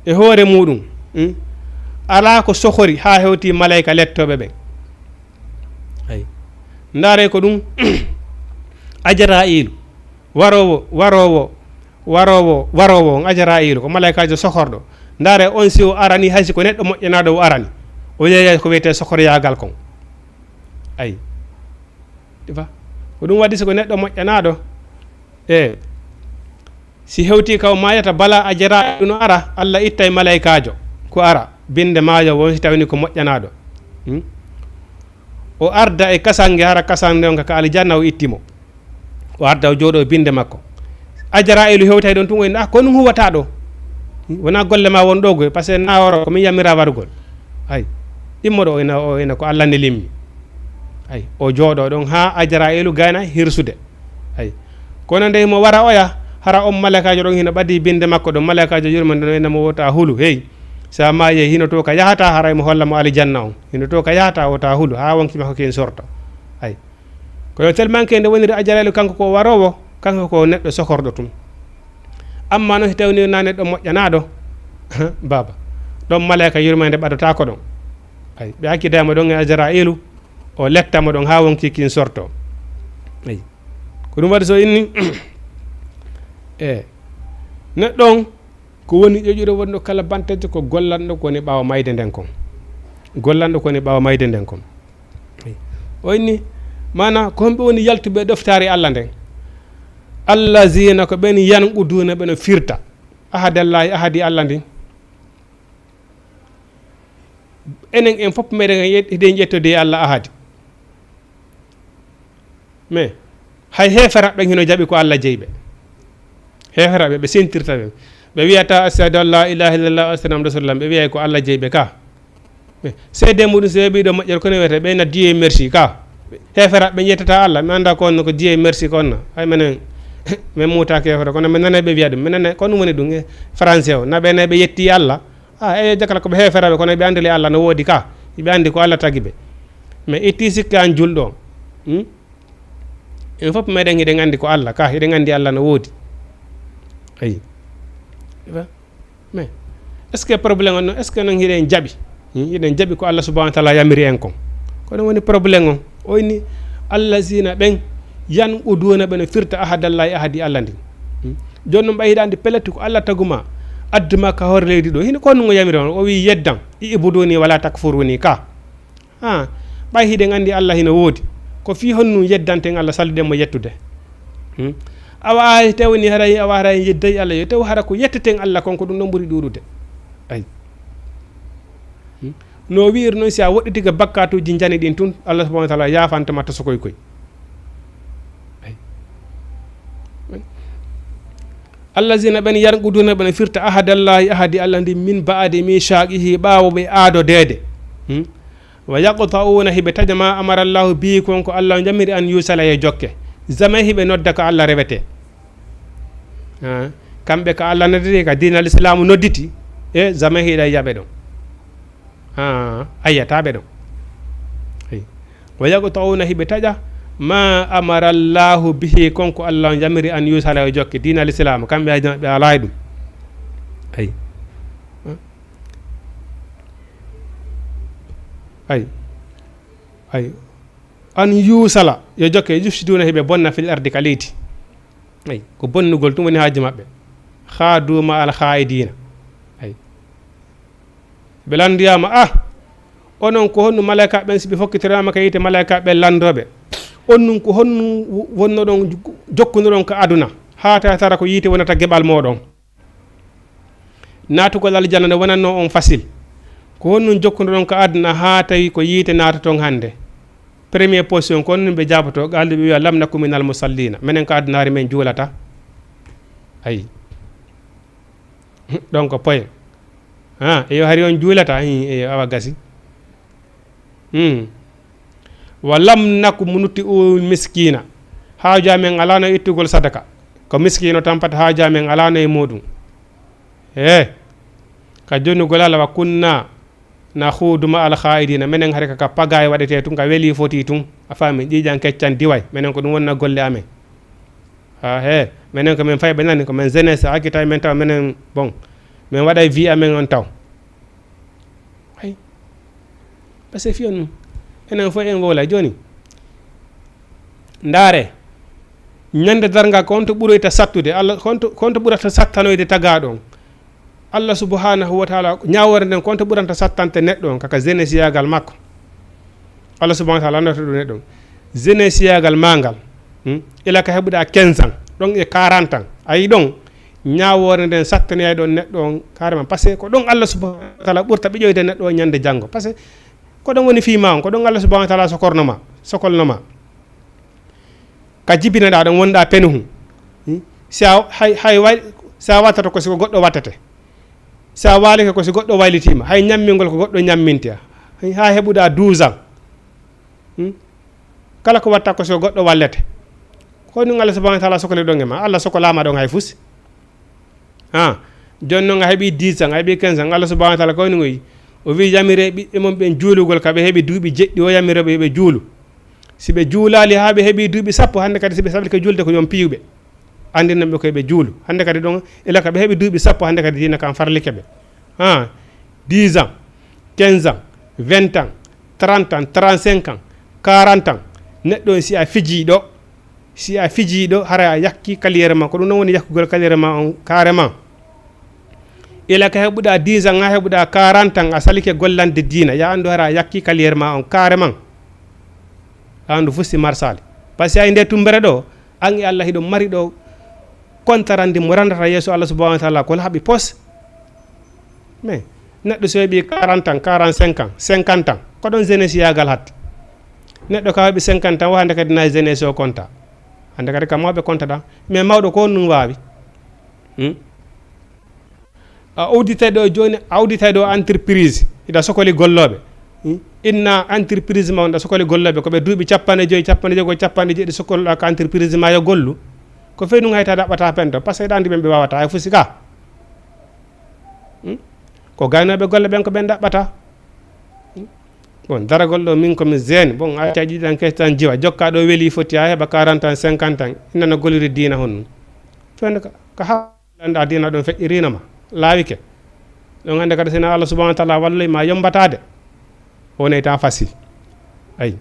e hoore muɗum ala ko sohori ha hewti malaika lettoɓe ɓen ay ndaare ko ɗum ajrailu warowo on ajrailu ko malaikajo sohorɗo ndaare on si o arani haysi ko neɗɗo moƴƴanaɗo o arani o yeeya ko wiyete sohoryagal kon ayi ɗifa ko ɗum waɗi siko neɗɗo moƴƴanaɗo si hewti kaw mayata bala ajara no ara Allah ittay malaikajo ko ara binde maajo won si tawni ko moƴƴanaɗo o arda e kasange hara kasange on ka aljanna o ittimo o arda o jooɗo binde makko ajara elu hewtay ɗon tun o ko ɗum huwata ɗo wona golle ma won ɗo goy par ce que naworo komin yamira wargol ay immoɗo o ina ko Allah ne limmi ay o jooɗo ɗon ha ajara elu gayna hirsude ay kono nde mo wara oya hara on malakajo ɗon hino ɓadi binde makko ɗon malakajo yurmande ɗon enamo wota hulu hey sa maye hino to ka yahata haray mo holla mo aljanna on hino to ka yahata wota hulu ha wonkima ko ken sorto ay kono tellement ke nde woniri ajarelu kanko ko warowo kanko ko neɗɗo sokorɗo tum amma no tawni na neɗɗo moƴƴanaɗo baba ɗon malaka yurmande ɓadata ko ɗon ay ɓe hakkidama ɗon e ajara'ilu o lettamo ɗon ha wonki kin sorto ay ko ɗum waɗi so inni neɗɗon ko woni ƴoƴuɗo wonɗo kala bantejo ko gollanɗo koni ɓawa mayde nden kon gollanɗo koni ɓawa mayde nden kon o inni mana ko homɓe woni yaltuɓe ɗoftari Allah nden Allah zina ko ɓen yanɓuduna ɓe no firta ahadallahi ahadi Allah ndin enen en fof meɗen hiɗen ƴettode Allah ahadi mais hay heferaɓe hino jaaɓi ko Allah jeeyɓe heferaɓe ɓe sentirta ɓe wiyata ashhadu an la ilaha illallah wa sallam rasulullah ɓe wiyay ko Allah jeeyɓe ka mais seede muɗum so ɓiɗo moƴƴere kono wiyete ɓeyna diye merci ka heferaɓe jettata Allah mi anda ko onno ko diye merci ko onna hay menen min mutaki hefere kono min nane ɓe wiya ɗum min nane ko ɗum woni ɗum e français o naɓene ɓe yetti Allah e jakala koɓe heferaɓe kono ɓe andili Allah no woodi ka ɓe andi ko Allah tagi ɓe mais itti sikki an julɗo en fof meɗen hiɗen andi ko Allah ka hiɗen andi Allah no woodi ayi mais est ce que probléme on est ce que noon hiɗen jaaɓi ko Allah subahana wa taala yamiri en kon ko ɗum woni probléme on o inni Allah sina ɓen yan uduna ɓe no firta ahadallahi ahadi Allah ndi joni noon ɓayiɗa andi pelletti ko Allah taguma adduma ka hoore leydi ɗo hino ko nungo yamiri on o wi yeddan ibuduni wala takfuruni ka ɓay hiɗen andi Allah hino woodi ko fi honnu yeddanten Allah salluɗen mo yettude awa ay tewni haray awa hara yedday Allah yo taw hara ko yetteten Allah konko ɗum ɗon ɓuuri ɗuɗude ay no wiir noon si a woɗɗitiga bakkatuji jani ɗin tun Allah subahana wa taala yafantama to sokoy koy ay allazina ɓen yarguduna ɓene firta ahadallahi ahadi Allah ndi min baadi mishaqihi ɓawo ɓe aadodede wa yaqta'una hiɓe taƴa ma amara llahu bi konko Allah jamiri an yusala e jokke jamais hiɓe nodda ko Allah rewete kamɓe ko Allah nodditi ka dina l'islamu nodditi e jamais hiɗa yaɓe ɗon ayyataɓe ɗon wa yaqta'una hiɓe taƴa ma amara llahu bihi konko Allah jamiri an yusala e jokke dina l'islamu kamɓe ɓe alay ɗum ay an yusala yo jokke yufsiduna hiɓe bonna fil ardi ka leydi ay ko bonnugol ɗum woni haaji maɓɓe ha duma al khaidina ay ɓe landiyama onon ko honno malaika ɓen siɓe fokkitirama ka yite malaika ɓen landoɓe onnun ko honnu wonno ɗon jokkunoɗon ko aduna ha tara ko yiite wonata gueɓal moɗon natugol aljanna nde wonanno on facile ko honnun jokkunoɗon ko aduna ha tawi ko yiite nataton hande premier position ko honno ɓe jabato galde ɓe wiya lam naku minal musallina minen ko adunare men juulata ayi donc point eyo hari on juulata eyo awa gasi wa lam naku munuti ul miskina haaja men alano ittugol sadaka ko miskino tampata haaja men alano e muɗum ka jonnugol ala wa kunna na huuduma al khaidina minen hare kaka pagay waɗete tun ka weeli foti tun a faami ƴiƴan keccan diway minen ko ɗum wonna golle amen minen ko min fayɓe nani ko min jeunesse hakkita men taw minen bon min waɗa vie amen on taw ay par ce que fiyon ɗum enen fof en wola joni ndaare ñande darga ko honto ɓuroyta sattude Allah honto ɓurata sattanoyde tagaɗo on Allah subhanahu wa taala ñawore nden konto ɓuranta sattante neɗɗo on kaka jeunesse yagal makko Allah subhanahu wa taala andata ɗum neɗɗo on jeunesse yagal magal ila ka heɓuɗa 15 ans ɗon e 40 ans ayi ɗon ñaawore nden sattanoya ɗon neɗɗo on carrément par ce que ko ɗon Allah subhanahu wa taala ɓurta ɓiƴoyde neɗɗo o ñande janngo par ce que ko ɗon woni fiima on ko ɗon Allah subhanahu wa taala sokolnoma ka jibinaɗa ɗon wonɗa penuhu sa wattata ko siko goɗɗo wattate sa waalike ko si goɗɗo waylitima hay ñammingol ko goɗɗo ñamminta ha heɓuɗa 12 ans kala ko watta ko siko goɗɗo wallete ko ɗum Allah subhanahu wa taala sokole ɗon e ma Allah sokolama ɗon hay fusi joni noon a heeɓi 10 ans a heeɓi 15 ans Allah subhanahu wa taala ko woni o wi yamire ɓiɓɓe mon ɓen juulugol kaɓe heeɓi duuɓi jeɗɗi o yamireɓe ɓe juulu si ɓe juulali ha ɓe heeɓi duuɓi 10 hannde kadi si ɓe saɓi ko julde ko yon piyuɓe andinanɓe koyeɓe juulu hannde kadi ɗon ila kaɓe heeɓi duuɓi 10 hannde kadi dina kam farlike ɓe 10 ans 15 ans 20 ans 30 ans 35 ans 40 ans neɗɗo si a fijiɗo hara a yakki kaliyere ma ko ɗum noon woni yakkugol kaliyere ma on carrément ila ka heɓuɗa 10 ans ha heɓuɗa 40 ans a salike gollande diina ya andu hara a yakki kaliyere ma on carrément a andu fusti marsali par ce que ay nde tumbere ɗo an e Allah hiɗo mari ɗo kontarandi mo randata yeeso Allah subhanahu wa taala ko laaɓi pos mais neɗɗo so heeɓi 40 ans 45 ans 50 ans ko ɗon jeunesse yagal hatte neɗɗo ka heeɓi 50 ans o hande kadi nayi jeunesse o compta hande kadi ka mawɓe comptaɗa mais mawɗo ko num wawi a awditeɗo joni awditeɗo entreprise iɗa sokoli golloɓe inna entreprise ma on ɗa sokoli golloɓe koɓe duuɓi 50 ko 50 sokoloɗa ko entreprise ma yo gollu ko fey ɗum hayta ɗaɓɓata pento par ce que ɗa andi ɓen ɓe wawata hay fusi ka ko gaynoɓe golle ɓen ko ɓen ɗaɓɓata bon daragol ɗo min komi gene bon a caƴi ɗan kestan jiwa jokka ɗo weeli foti ha heɓa 40 ans 50 ans innana golliri diina honno fende ko haalanda diina ɗon feƴƴirinoma laawike ɗon hannde kadi sina Allah subhanahu wa taala walloy ma yombatade wonay tan facile ayi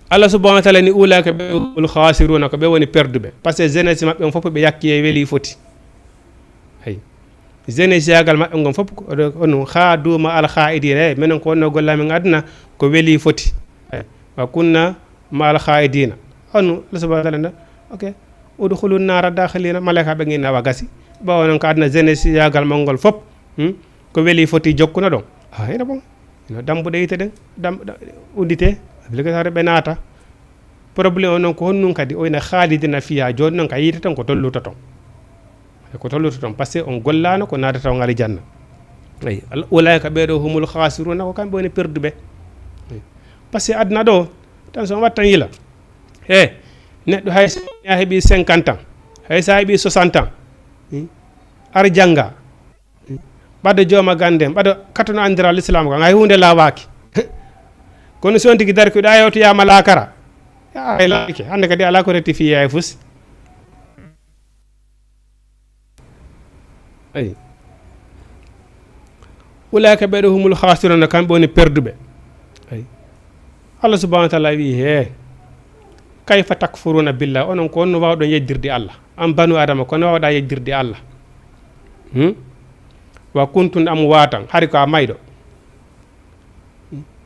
Allah subhanahu wa taala ni ulaka ɓe khasiruna ko ɓe woni perduɓe par ce que jeunesse maɓɓe on fof ɓe yakki e weeli foti ayi jeunesse yagal maɓɓe ngon fof ono ha duuma al khaidina minen ko wonno gollamin aduna ko weeli foti wa kunna ma al khaidina onu Allah subhanahu wa taala ok udkhulu nara dakhilina malaka ɓe ginna wa gasi ɓawa noon ko aduna jeunesse yagal mangol fof ko weeli foti jokkuno ɗon ina bon ino dambuɗe yite ɗen uddite obligatoire ɓe naata probléme o noon ko honnum kadi oyna haalidina fiya joni noon ka yiite ton ko tolluta ton par ce que on gollano ko naadata on aljanna ayi ulayka ɓeɗo humul khasiruna ko kamɓe woni perduɓe par ce que aduna ɗo tan so wattan yila neɗɗo hay sa heeɓi 50 ans hay sa heeɓi 60 ans ar jangga ɓaddo jooma gande ɓaɗa katono andira l'islam ko hay hunde lawaki kono so on tigi dari ko ɗa yewtoyama lakara ay laake hande kadi ala ko rectifié e fusi ayi ulaka ɓeɗo humul khasiruna kamɓe woni perduɓe ayi Allah subhanahu wa taala wi kayfa takfuruna billah onon ko onno wawɗon yejdirde Allah an banu adama kono wawɗa yejdirde Allah wa kuntun am watan hari ko a mayɗo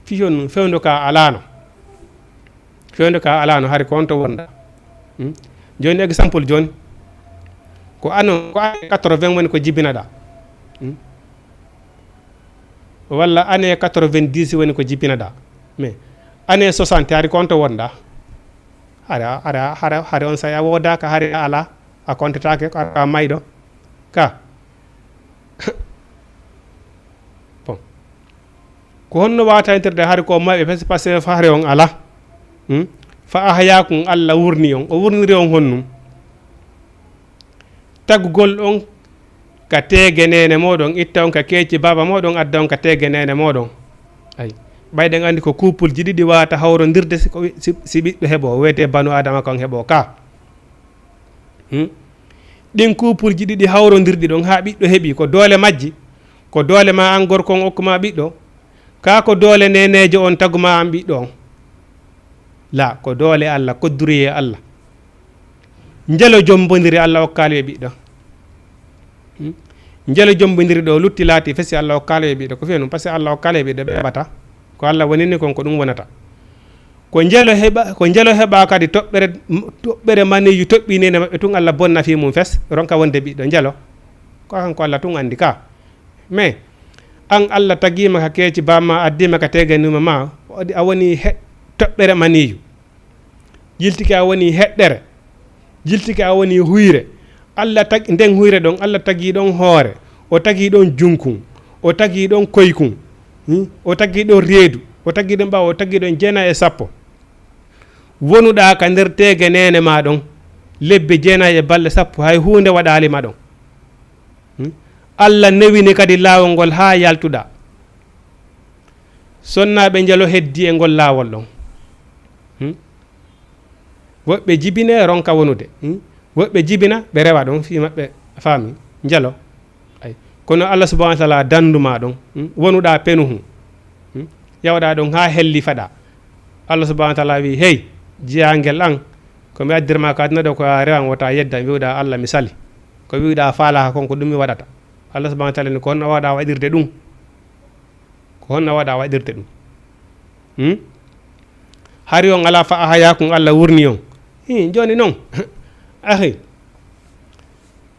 fiyon fewndo ka alano hari ko on to wonda joni exemple joni ko ano ko année 80 woni ko jibinaɗa walla année 90 woni ko jibinaɗa mais année 60 hari ko on to wonda hari on saya wodaka hari ala a comptetake ko a mayɗo ka bon ko honno wawata interde hari ko mayɓe par ce que fahre on ala fa ahyakum Allah wurni on o wurniri on honnum taggugol on ka tegenene moɗon itta on ka keeci baba moɗon adda on ka tegenene moɗon ayi ɓayɗen andi ko couple ji ɗiɗi wawata hawrodirde si ɓiɗɗo heeɓo wiyete banu adama kon heeɓo ka ɗin couple ji ɗiɗi hawrodirɗi ɗon ha ɓiɗɗo heeɓi ko doole majji ko doole ma an gorko on hokkuma ɓiɗɗo ka ko doole nenejo on taguma an ɓiɗɗo on la ko doole Allah kodduri e Allah njelo jombodiri Allah hokkali e ɓiɗɗo njelo jombodiri ɗo lutti laati fesi Allah hokkali e ɓiɗɗo ko fiya ɗum par ce que Allah hokkali e ɓiɗɗo ɓe heɓata ko Allah wonini kon ko ɗum wonata ko njelo heɓa kadi toɓɓere maniyu toɓɓinene maɓɓe tun Allah bonna fi mum fes ronka wonde ɓiɗɗo njelo ko kanko Allah tun andi ka mais an Allah tagima ka keeci bamma addima ka teganima ma a woni toɓɓere maniyu jiltike a woni heɗɗere jiltike a woni huyre Allah tagi nden huyre ɗon Allah tagi ɗon hoore o tagi ɗon junkun o tagi ɗon koykun o tagi ɗon reedu o tagi ɗon ɓawo o tagi ɗon 9 wonuɗa ka nder tege nene ma ɗon lebbi 9 balɗe 10 hay hunde waɗalima ɗon Allah newini kadi laawol ngol ha yaltuɗa sonnaɓe njalo heddi e ngol laawol ɗon woɓɓe jibine ronka wonude woɓɓe jibina ɓe rewa ɗon fi maɓɓe faami njalo ay kono Allah subhanahu wa taala danduma ɗon wonuɗa penuhu yawɗa ɗon ha helli faɗa Allah subhanahu wa taala wi hey jiyangel an komi addirma ka aduna ɗo ko a rewan wota yedda mbiwɗa Allah mi sali ko wiwɗa faala konko ɗum mi waɗata Allah subhanahu wa taala ni ko honno waɗa waɗirde ɗum ko honno waɗa waɗirde ɗum hari on ala fa hayakum Allah wurni on joni noon ahi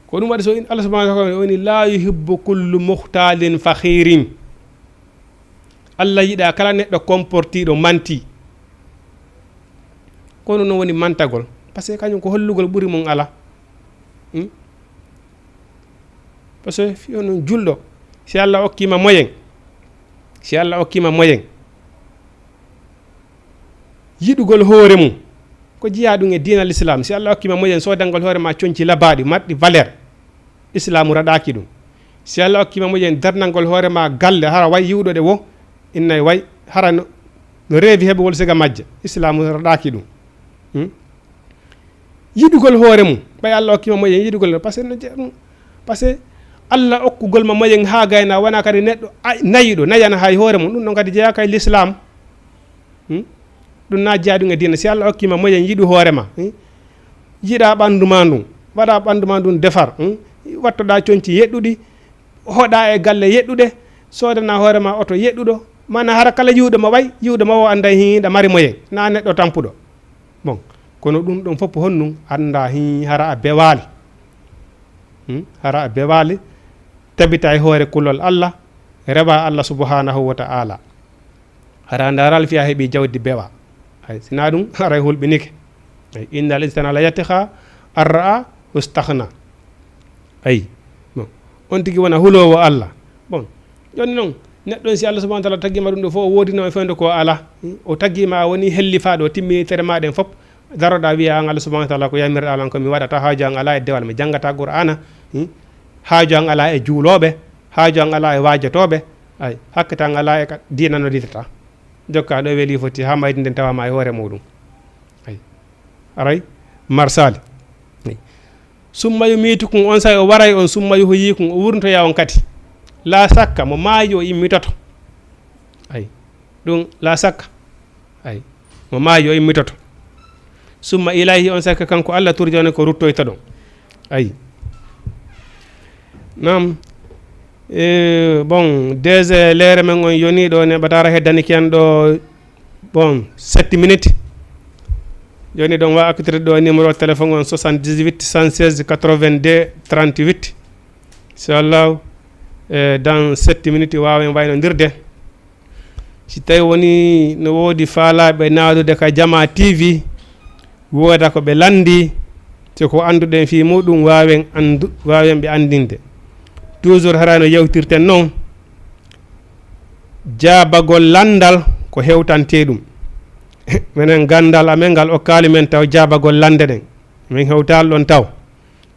ko ɗum waɗi so Allah subhanahu wa taala woni la yuhibbu kullu muhtalin fakhirin Allah yiɗa kala neɗɗo comportiɗo manti kono noon woni mantagol par ce que kañum ko hollugol ɓuri mum ala par ce que fiyo noon julɗo si Allah okkima moyen yiɗugol hoore mum ko jiya ɗum e dina l'islam si Allah okkima moyen sodangol hoore ma coñci labaɗi marɗi valeur islamu raɗaki ɗum si Allah okkima moyen darnalngol hoore ma galle hara way yiwɗoɗe wo innayi way hara no reewi heɓe wol siga majja islamu raɗaki ɗum yiɗugol hoore mum ɓay Allah okkima moyen yiɗugol par ce que no ɗum par ce que Allah okkugol ma moyen ha gayna wona kadi neɗɗo nayiɗo nayana hay hoore mum ɗum ɗon kadi jeeya kay l'islam ɗum na jeeya ɗum e dina si Allah okkima moyen yiɗu hoore ma yiɗa ɓandu ma ndun waɗa ɓandu ma ndun defar wattoɗa coñci yeɗɗuɗi hoɗa e galle yeɗɗuɗe sodana hoore ma oto yeɗɗuɗo mana hara kala yiwɗo ma way yiwɗo ma o anda hiɗa mari moyen na neɗɗo tampuɗo bon kono ɗum ɗon fof honnum anda hara a bewali hara a bewali tabita e hoore kulol Allah rewa Allah subhanahu wa ta'ala hara daral fiya heeɓi jawdi bewa ay sina ɗum hara hulɓinike ay innal insana la yattakha arra'a ustakhna ay bon on tigi wona hulowo Allah bon joni noon neɗɗon si Allah subhanahu wa ta'ala taggima ɗum ɗo fof o wodino e fewde ko ala o taggima a woni hellifaɗo o timminitere maɗen fof daroɗa wiya an Allah subhanahu wa ta'ala ko yamirɗa alan ko mi waɗata haaju an ala e dewal mi jangata qur'ana haaju an ala e juuloɓe haaju an ala e wajatoɓe ay hakkata an ala e dina no ditata jokka ɗo weeli foti ha maydi nden tawama e hoore muɗum ay aray marsali summa yumitukum on say o waray on summa yuhyikum o wurntoya on kadi la sakka mo maayi o immitoto ay ɗum la sakka ay mo maayi o immitoto summa ilayhi on sakka kanko Allah turjone ko ruttoyta ɗon ay nam bon DG leere men on yoni ɗo ne batara heddani ken ɗo bon 7 minutes joni ɗon wa accueillir ɗo numéro téléphone on 78 116 82 38 inchallah dans 7 minutes wawen waynondirde si tawi woni no woodi faalaɓe naadude ka Jama TV woda ko ɓe landi te ko anduɗen fi muɗum wawen ɓe andinde toujours harano yewtirten noon jaabagol landal ko hewtante ɗum minen gandal amen ngal okkali men taw jaabagol lande ɗen min hewtal ɗon taw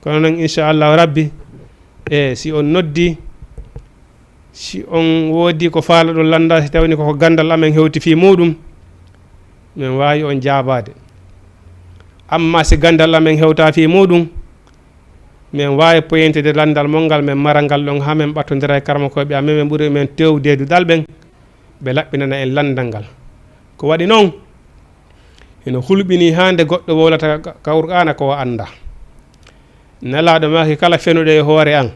kono noon inchallahu rabbi si on noddi si on woodi ko faala ɗon landa si tawni koko gandal amen hewti fi muɗum min wawi on jaabade amma si gandal amen hewta fi muɗum min wawi poyentede landal molngal min mara ngal ɗon ha min ɓattodira e karmakoɓe amen min ɓuuri men tewdedu dal ɓen ɓe laɓɓinana en landal ngal ko waɗi noon eno hulɓini hande goɗɗo wolata ka Qur'ana ko anda nelaɗo maki kala fenuɗo e hoore an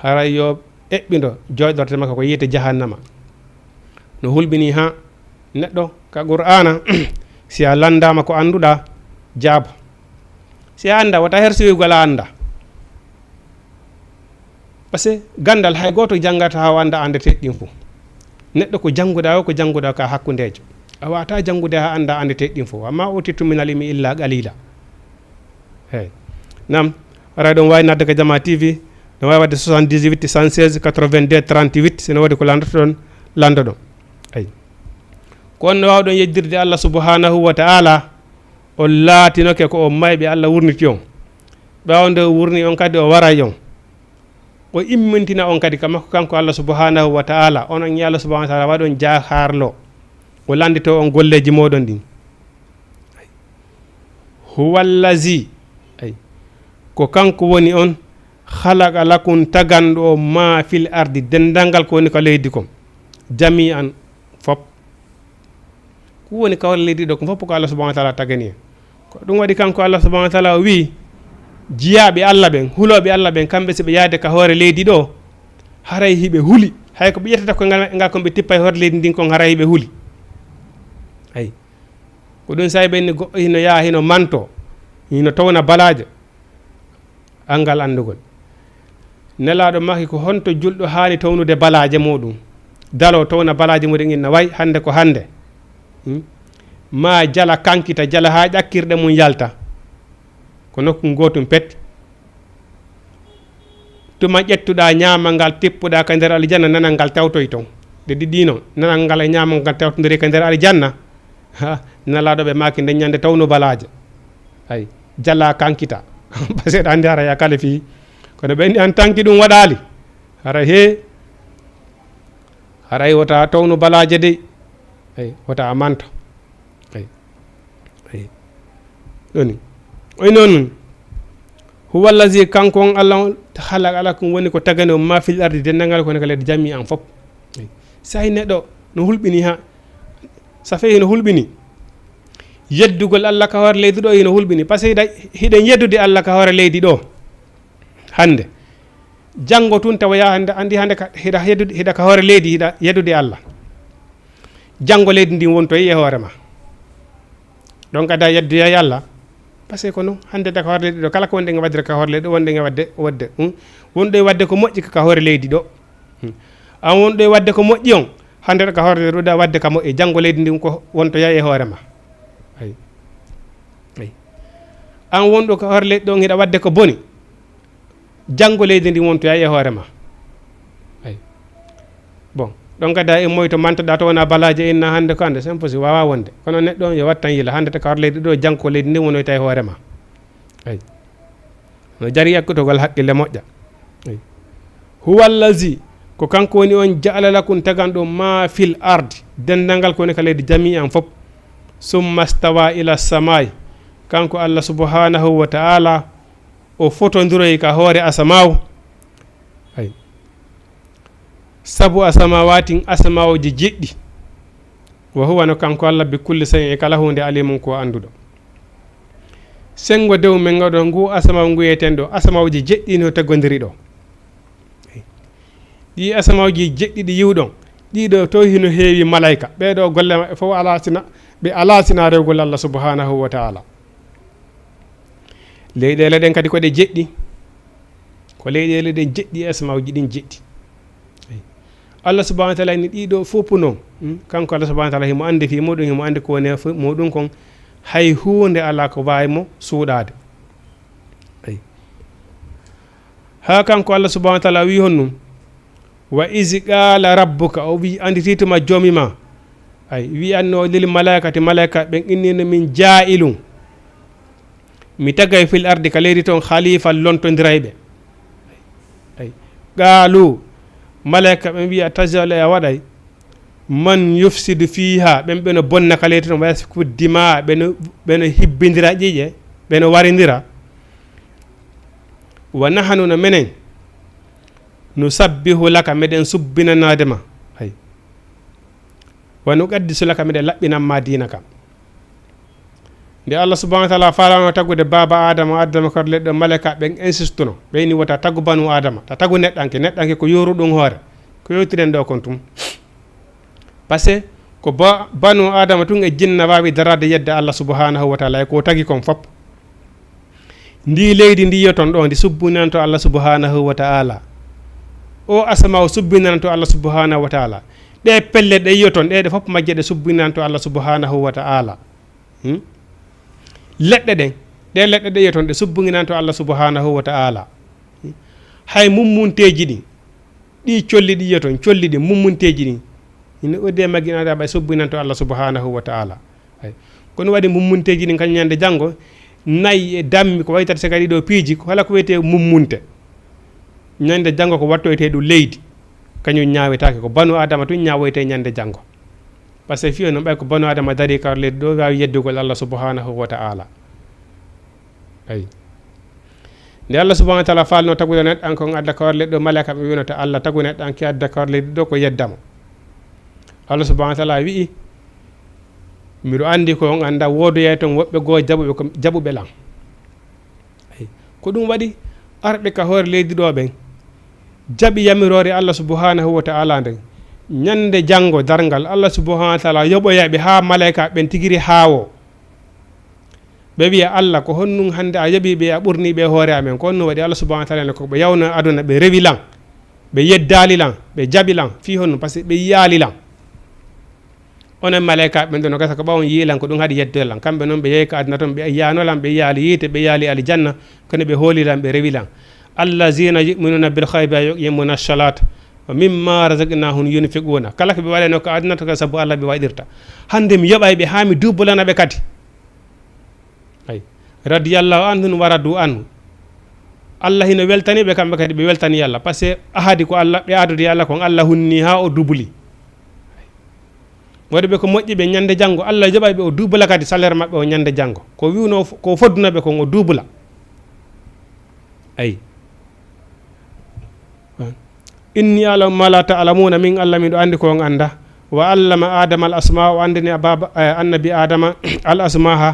haray yo eɓɓido joɗorte makko ko yiite jahannama no hulɓini ha neɗɗo ka qur'ana si a landama ko annduɗa jaabo, si a anda wata hersoyugol a anda, par ce que gandal hay goto janggata ha anda andete ɗin fof. neɗɗo ko jannguɗa o ko jannguɗa ka hakkudejo, a wata janngude ha anda andete ɗin fof. amma utitu min al ilmi illa qalila. hey nam ara ɗon wawi nadde ko Jama TV, ɗon wawi wadde 78 116 82 38 sene waɗi ko landoto ɗon lando ɗon. ay ko on no wawɗon yejdirde Allah subhanahu wa ta'ala, on laatinoke ko on mayɓe Allah wurniti on, ɓawde wurni on kadi o waray on, o immintina on kadi kamakko kanko Allah subhanahu wa ta'ala. on yi Allah subhanahu wa ta'ala waɗon jaharlo o landito on golleji moɗon ɗin. huwallazi ay ko kanko woni on khalaqa lakum taganɗo ma fil ardi, dendalngal ko woni ko leydi kon, jami an fop. ko woni kawre leydi ɗo ko fof ko Allah subhanahu wa ta'ala tagani en. ko ɗum waɗi kanko Allah subhanahu wa ta'ala wi jiyaɓe Allah ɓen, huloɓe Allah ɓen, kamɓe so ɓe yaade ka hoore leydi ɗo haray hiɓe huuli, hay ko ɓe ƴettata ko ngal kon ɓe tippa e hoore leydi ndin kon haray hiɓe huuli. ay ko ɗum sahi ɓenni goɗɗo hino yaha hino manto, hino tawna balajo angal andugol. nelaɗo makki ko honto julɗo haani tawnude balaje muɗum, dalo tawna balaje muɗum inna way hande ko hande. ma jala kankita jala ha ƴakkirɗe mum yalta ko nokku gotum pet. tuma ƴettuɗa ñamal ngal tippuɗa ka nder aljanna, nanal ngal tawtoy ton de ɗiɗi noon, nanal ngal e ñamal ngal tawtodiri ka nder aljanna. ha nelaɗoɓe maki nde ñande tawnu balaje, ay jala kankita parce que andi hara ya kala fi kono ɓenni an tanki ɗum waɗali hara he haray wota tawnu balaje de, ay wota amanto. ay ɗoni oy noon huwa allazi kanko on Allah khalaqa lakum woni ko tagani o ma fil ardi, dendagal ko ne kala jami an fop. sahi neɗɗo no hulɓini ha sa fe hino hulɓini yeddugol Allah ka hoore leydi ɗo, hino hulɓini par ce que hiɗen yeddude Allah ka hoore leydi ɗo hande, janngo tun tawa ya hande andi hande hiɗa ka hoore leydi hiɗa yeddude Allah, janngo leydi ndin wontoyi e hoore ma donc ada yedduya e Allah. par ce que ko noon hande da ka hoore leydi ɗo kala ko wonɗe e waddire ka hoore leydi ɗo wonɗe e wadde wonɗo e wadde ko moƴƴi ka hoore leydi ɗo, an wonɗo e wadde ko moƴƴi on hande ɗo ka hoore leydi ɗo da wadde ka moƴƴi, janngo leydi ndin ko wontoya e hoore ma. ay an wonɗo ka hoore leydi ɗon hiɗa wadde ko boni, janngo leydi ndin wontoya e hoore ma. ay bon ɗon kadi e moyto mantoɗa to wona balaje inna hande ko hande c'est impossible, wawa wonde. kono neɗɗo on yo wat tan yila hande to ka hoore leydi ɗo, janngo ko leydi ndin wonoyta e hoore ma. ay no jari ekkutogol haqqille moƴƴa. ay huwa allazi ko kanko woni on ja'ala lakum taganɗo ma fil ardi, dendalngal ko woni ka leydi jami an fop. summa stawa ila samai, kanko Allah subhanahu wa ta'ala o fotodiroy ka hoore asamaw. ay sabu asamawatin asamawji jeɗɗi, wa huwa no kanko Allah bi kulli shay'in e kala hunde alimum ko anduɗo. sengo dew men ngaɗo ngu asamaw nguyeten ɗo, asamawji jeɗɗi no teggodiri ɗo. ɗi asamawji jeɗɗiɗi yiwɗon ɗiɗo to hino heewi malayka, ɓeɗo golle maɓɓe fof alasina ɓe alasina rewgol Allah subhanahu wa ta'ala. leyɗele ɗen kadi koɗe jeɗɗi, ko leyɗele ɗen jeɗɗi, asmawji ɗin jeɗɗi. Allah subhanahu wa ta'ala ni ɗiɗo fof noon kanko Allah subhanahu wa ta'ala himo andi fi muɗum, himo andi ko woni muɗum kon, hay hunde ala ko wawi mo suuɗade. ha kanko Allah subhanahu wa ta'ala wi honnum wa izi qala rabbuka, o wi anditituma joomima, ay wi anno lil malaikati malaika ɓen innino min jaa'ilum, mi tagay fil ardi ka leydi toon khalifa lontodirayɓe. ay qaalu malaika ɓen wiya tajal e a waɗay man yufsidu fiha, ɓen ɓeno bonna ka leydi toon wayasfiku dima, ɓeno hibbidira ƴiƴe, ɓeno waridira. wa nahanu no menen nusabbihu laka, meɗen subbinanadema, ay wa nuqaddisu laka, meɗen laɓɓinanma dina kam. nde Allah subhanahu wa ta'ala falano tagude baba adama ko leɗɗo malaika ɓen insistuno ɓeyni wota tagu banu adama, ta tagu neɗɗanke ko yoruɗum hoore, ko yewtiren ɗo kon tum. par ce que ko banu adama tun e jinna wawi darade yedde Allah subhanahu wa ta'ala ko tagi kon fop ndi leydi ndi yoton ɗo ndi subbinanto Allah subhanahu wa ta'ala o asama o subbinanto Allah subhanahu wa ta'ala ɗe pelle ɗe yoton ɗe fop majje ɗe subbinanto Allah subhanahu wa ta'ala leɗɗe ɗen ɗe leɗɗe ɗe yoton ɗe subbinanto Allah subhanahu wa ta'ala hay mummunteji ɗi colli ɗi yoton colli ɗi mummunteji ɗi ina odde maginaɗa ɓay subbinanto Allah subhanahu wa ta'ala ay kono waɗi mummunteji ɗi kañ ñande janggo nayi e dammi ko waytata se kadi ɗo piiji wala ko wiyete mummunte ñande janggo ko wattoyte ɗum leydi kañum ñawetake ko banu adama tun ñawoyte ñande janggo par ce que fiyo noon ɓay ko banu adama dari kawar leydi ɗo wawi yeddugol Allah subhanahu wa ta'ala ay nde Allah subhanahu wa ta'ala falno tagude neɗɗo an kon adda kawar leydi ɗo malaika ɓe winota Allah tagu neɗɗo an ki adda kawar leydi ɗo ko yeddamo Allah subhanahu wa ta'ala wi'i miɗo andi ko on anda wodoyay toon woɓɓe goo jaɓuɓe lan ay ko ɗum waɗi arɓe ka hoore leydi ɗo ɓen jaɓi yamirore Allah subhanahu wa ta'ala nden ñande janggo dargal Allah subhanahu wa ta'ala yoɓoyaɓe ha malaika ɓen tigiri haawo ɓe wiya Allah ko honnum hande a yaɓiɓe a ɓurniɓe hoore amen ko honno waɗi Allah subhanahu wa ta'ala ko ɓe yawno aduna ɓe rewi lan ɓe yeddali lan ɓe jaɓi lan fi honno par ce que ɓe yaali lan onon malaika ɓen ɗo no gasa ko ɓawon yiilan ko ɗum haɗi yeddolan kamɓe noon ɓe yehi ko aduna toon ɓe yanolan ɓe yaali yiite ɓe yaali aljanna kono ɓe hoolilan ɓe rewilan allazina yuminuna bil khaybi yuqimuna salat wa mimma razaqnahum yunfiquna kala ko ɓe waɗeno ko aduna to ka sabu Allah ɓe waɗirta hande mi yoɓay ɓe ha mi dubolana ɓe kadi ay radiyallahu anhu wa radu anhu Allah hino weltani ɓe kamɓe kadi ɓe weltani Allah par ce que ahadi ko Allah ɓe adudi Allah kon Allah hunni ha o dubuli waɗi ɓe ko moƴƴi ɓe ñande janggo Allah jaɓay ɓe o dubula kadi salaire maɓɓe o ñande janggo ko wiwno ko foddunaɓe kon o dubula ay inni alamu ma la ta'lamuna min Allah miɗo andi ko on anda wa allama adama al asma o andini baba annabi adama al asmaha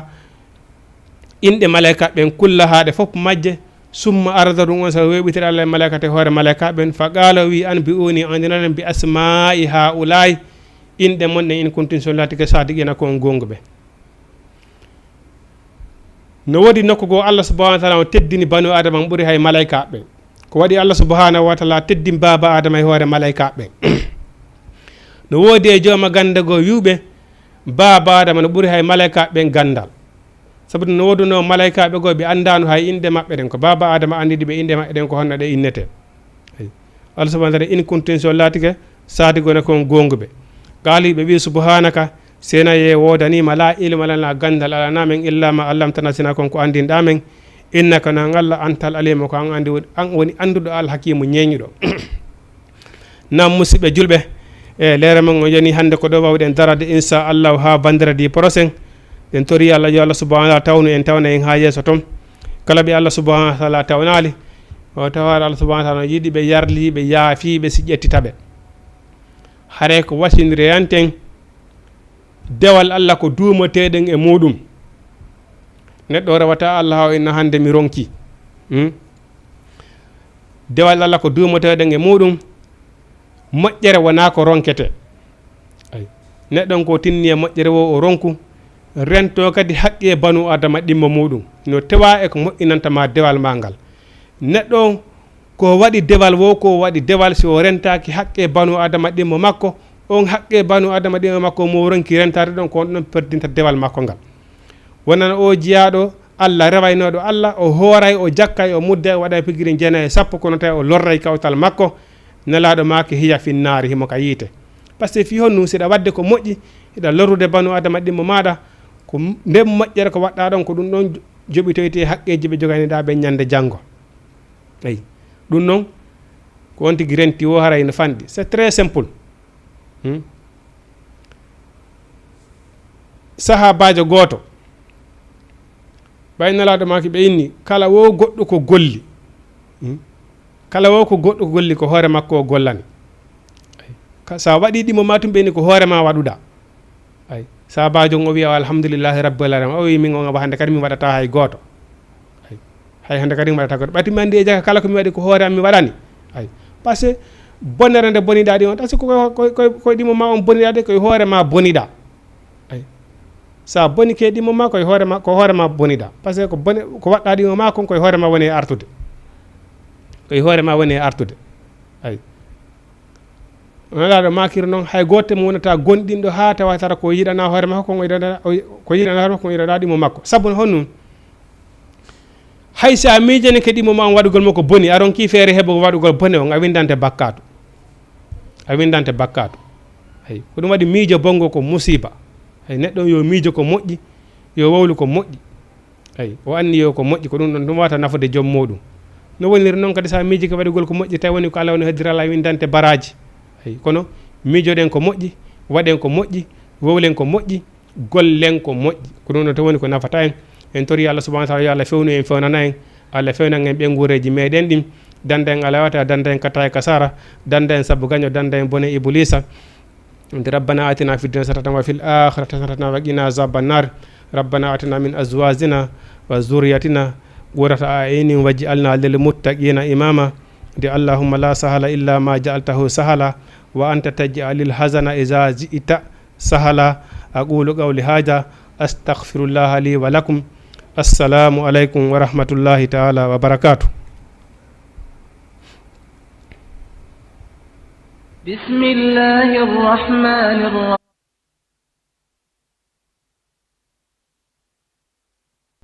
inɗe malaika ɓen kullaha ɗe fof majje summa arda ɗum on so weɓitiri Allah e malaika te hoore malaika ɓen fa qala wi an bi uni andinanen bi asma'i haulai inɗe monɗe in kuntin sollati ke sadiqina kon gonguɓe no wodi nokku go Allah subhanahu wa ta'ala o teddini banu adama ɓuri hay malaika ɓe ko waɗi Allah subhanahu wa ta'ala teddin baba adama e hoore malaika ɓe no wodi e jooma ganda go wiwɓe baba adama no ɓuri hay malaika ɓen gandal sabu no woduno malaika ɓe go ɓe andano hay inde maɓɓe ɗen ko baba adama andidi ɓe inde maɓɓe ɗen ko honno ɗe innete Allah subhanahu wa ta'ala in kuntin sollati ke sadigona kon gonguɓe قالي ببي سبحانك سينا يودني ملا علم لنا غندل على نامن إلا ما علمتنا سينا كونكو أندين دامن إنك نغال أنت العليم كان أندي وني أندو الحكيم نينيرو نام مسيب جلبه ليرمن يني هند كو دو ودن دراد إن شاء الله ها بندر دي بروسن en tori Allah yo Allah subhanahu wa ta'ala tawnu en tawna en ha yeso tom kala bi Allah subhanahu wa ta'ala tawnali o tawara Allah subhanahu wa ta'ala yidi be yarli be yaafi be sijjettitabe hare ko wasindire yanten dewal Allah ko duumoteɗen e muɗum neɗɗo rewata Allah o inna hande mi ronki dewal Allah ko duumoteɗen e muɗum moƴƴere wona ko ronkete ay neɗɗon ko tinni e moƴƴere wo o ronku rento kadi haqqe banu adama ɗimmo muɗum no tewa e ko moƴƴinantama dewal ma ngal neɗɗo ko waɗi dewal wo ko waɗi dewal si o rentaki haqqe banu adama ɗimmo makko on haqqe banu adama ɗimmo makko mo ronki rentade ɗon ko on ɗon perdinta dewal makko ngal wonan o jiyaɗo Allah rewaynoɗo Allah o hooray o jakkay o mudda waɗa pigiri jeena e sappo kono tawi o lorray kawtal makko nelaɗo make hiya finnaari himo ka yiite par ce que fi honnu siɗa wadde ko moƴƴi hiɗa lorrude banu adama ɗimmo maɗa ko ndem moƴƴere ko waɗɗa ɗon ko ɗum ɗon joɓitoyte haqqeji ɓe joganiɗa ɓe ñande janggo ayi ɗum noon ko on tigi renti o haray no fanɗi c'est très simple sahabajo goto ɓaynalaɗo maki ɓe inni kala wo goɗɗo ko golli kala wo ko goɗɗo ko golli ko hoore makko o gollani sa waɗi ɗimo ma tum ɓeni ko hoore ma waɗuɗa ay sahabajo o wiya alhamdulillahi rabbil alamin o wi min on hande kadi mi waɗata hay goto hay hande kadi mi waɗata goto ɓati mi andi e jaka kala ko mi waɗi ko hoore am mi waɗani ay par ce que bonere nde boniɗa ɗi on tasi koye ɗimo ma on boniɗa de koye hoore ma boniɗa ay sa boni ke ɗimo ma koye hoore ma ko hoore ma boniɗa par ce que ko waɗɗa ɗimo ma kon koye hoore ma woni e artude koye hoore ma woni e artude ay wala ɗo makiri noon hay goto mo wonata gonɗinɗo ha tawa tara ko yiɗana hoore makko ko yiɗana hoore makko ko yiɗana ɗimo makko sabu honum hay sa miijani ke ɗimo ma on waɗugol makko boni aron ki feere heɓo waɗugol bone on a windante bakkatu ay ko ɗum waɗi miijo bongo ko musiba ay neɗɗo yo miijo ko moƴƴi yo wawlu ko moƴƴi ay o anni yo ko moƴƴi ko ɗum wata nafude joom muɗum no woniri noon kadi sa miiji ko waɗugol ko moƴƴi tawi woni ko Allah woni heddirala windante baraji ay kono miijoɗen ko moƴƴi waɗen ko moƴƴi wowlen ko moƴƴi gollen ko moƴƴi ko ɗum to woni ko nafata en tori Allah subhanahu wa ta'ala yo Allah fewnu en fewnana en Allah fewnan en ɓe nguureji meɗen ɗin danda en ala wata danda en kata e kasara danda en sabu gaño danda en bone iblisa ربنا آتنا في الدنيا حسنة وفي الآخرة حسنة وقنا عذاب النار ربنا آتنا من أزواجنا وذرياتنا قرة أعين واجعلنا للمتقين إماما دي اللهم لا سهل إلا ما جعلته سهلا وأنت تجعل الحزن إذا جئت سهلا أقول قولي هذا أستغفر الله لي ولكم السلام عليكم ورحمة الله تعالى وبركاته. بسم الله الرحمن الرحيم.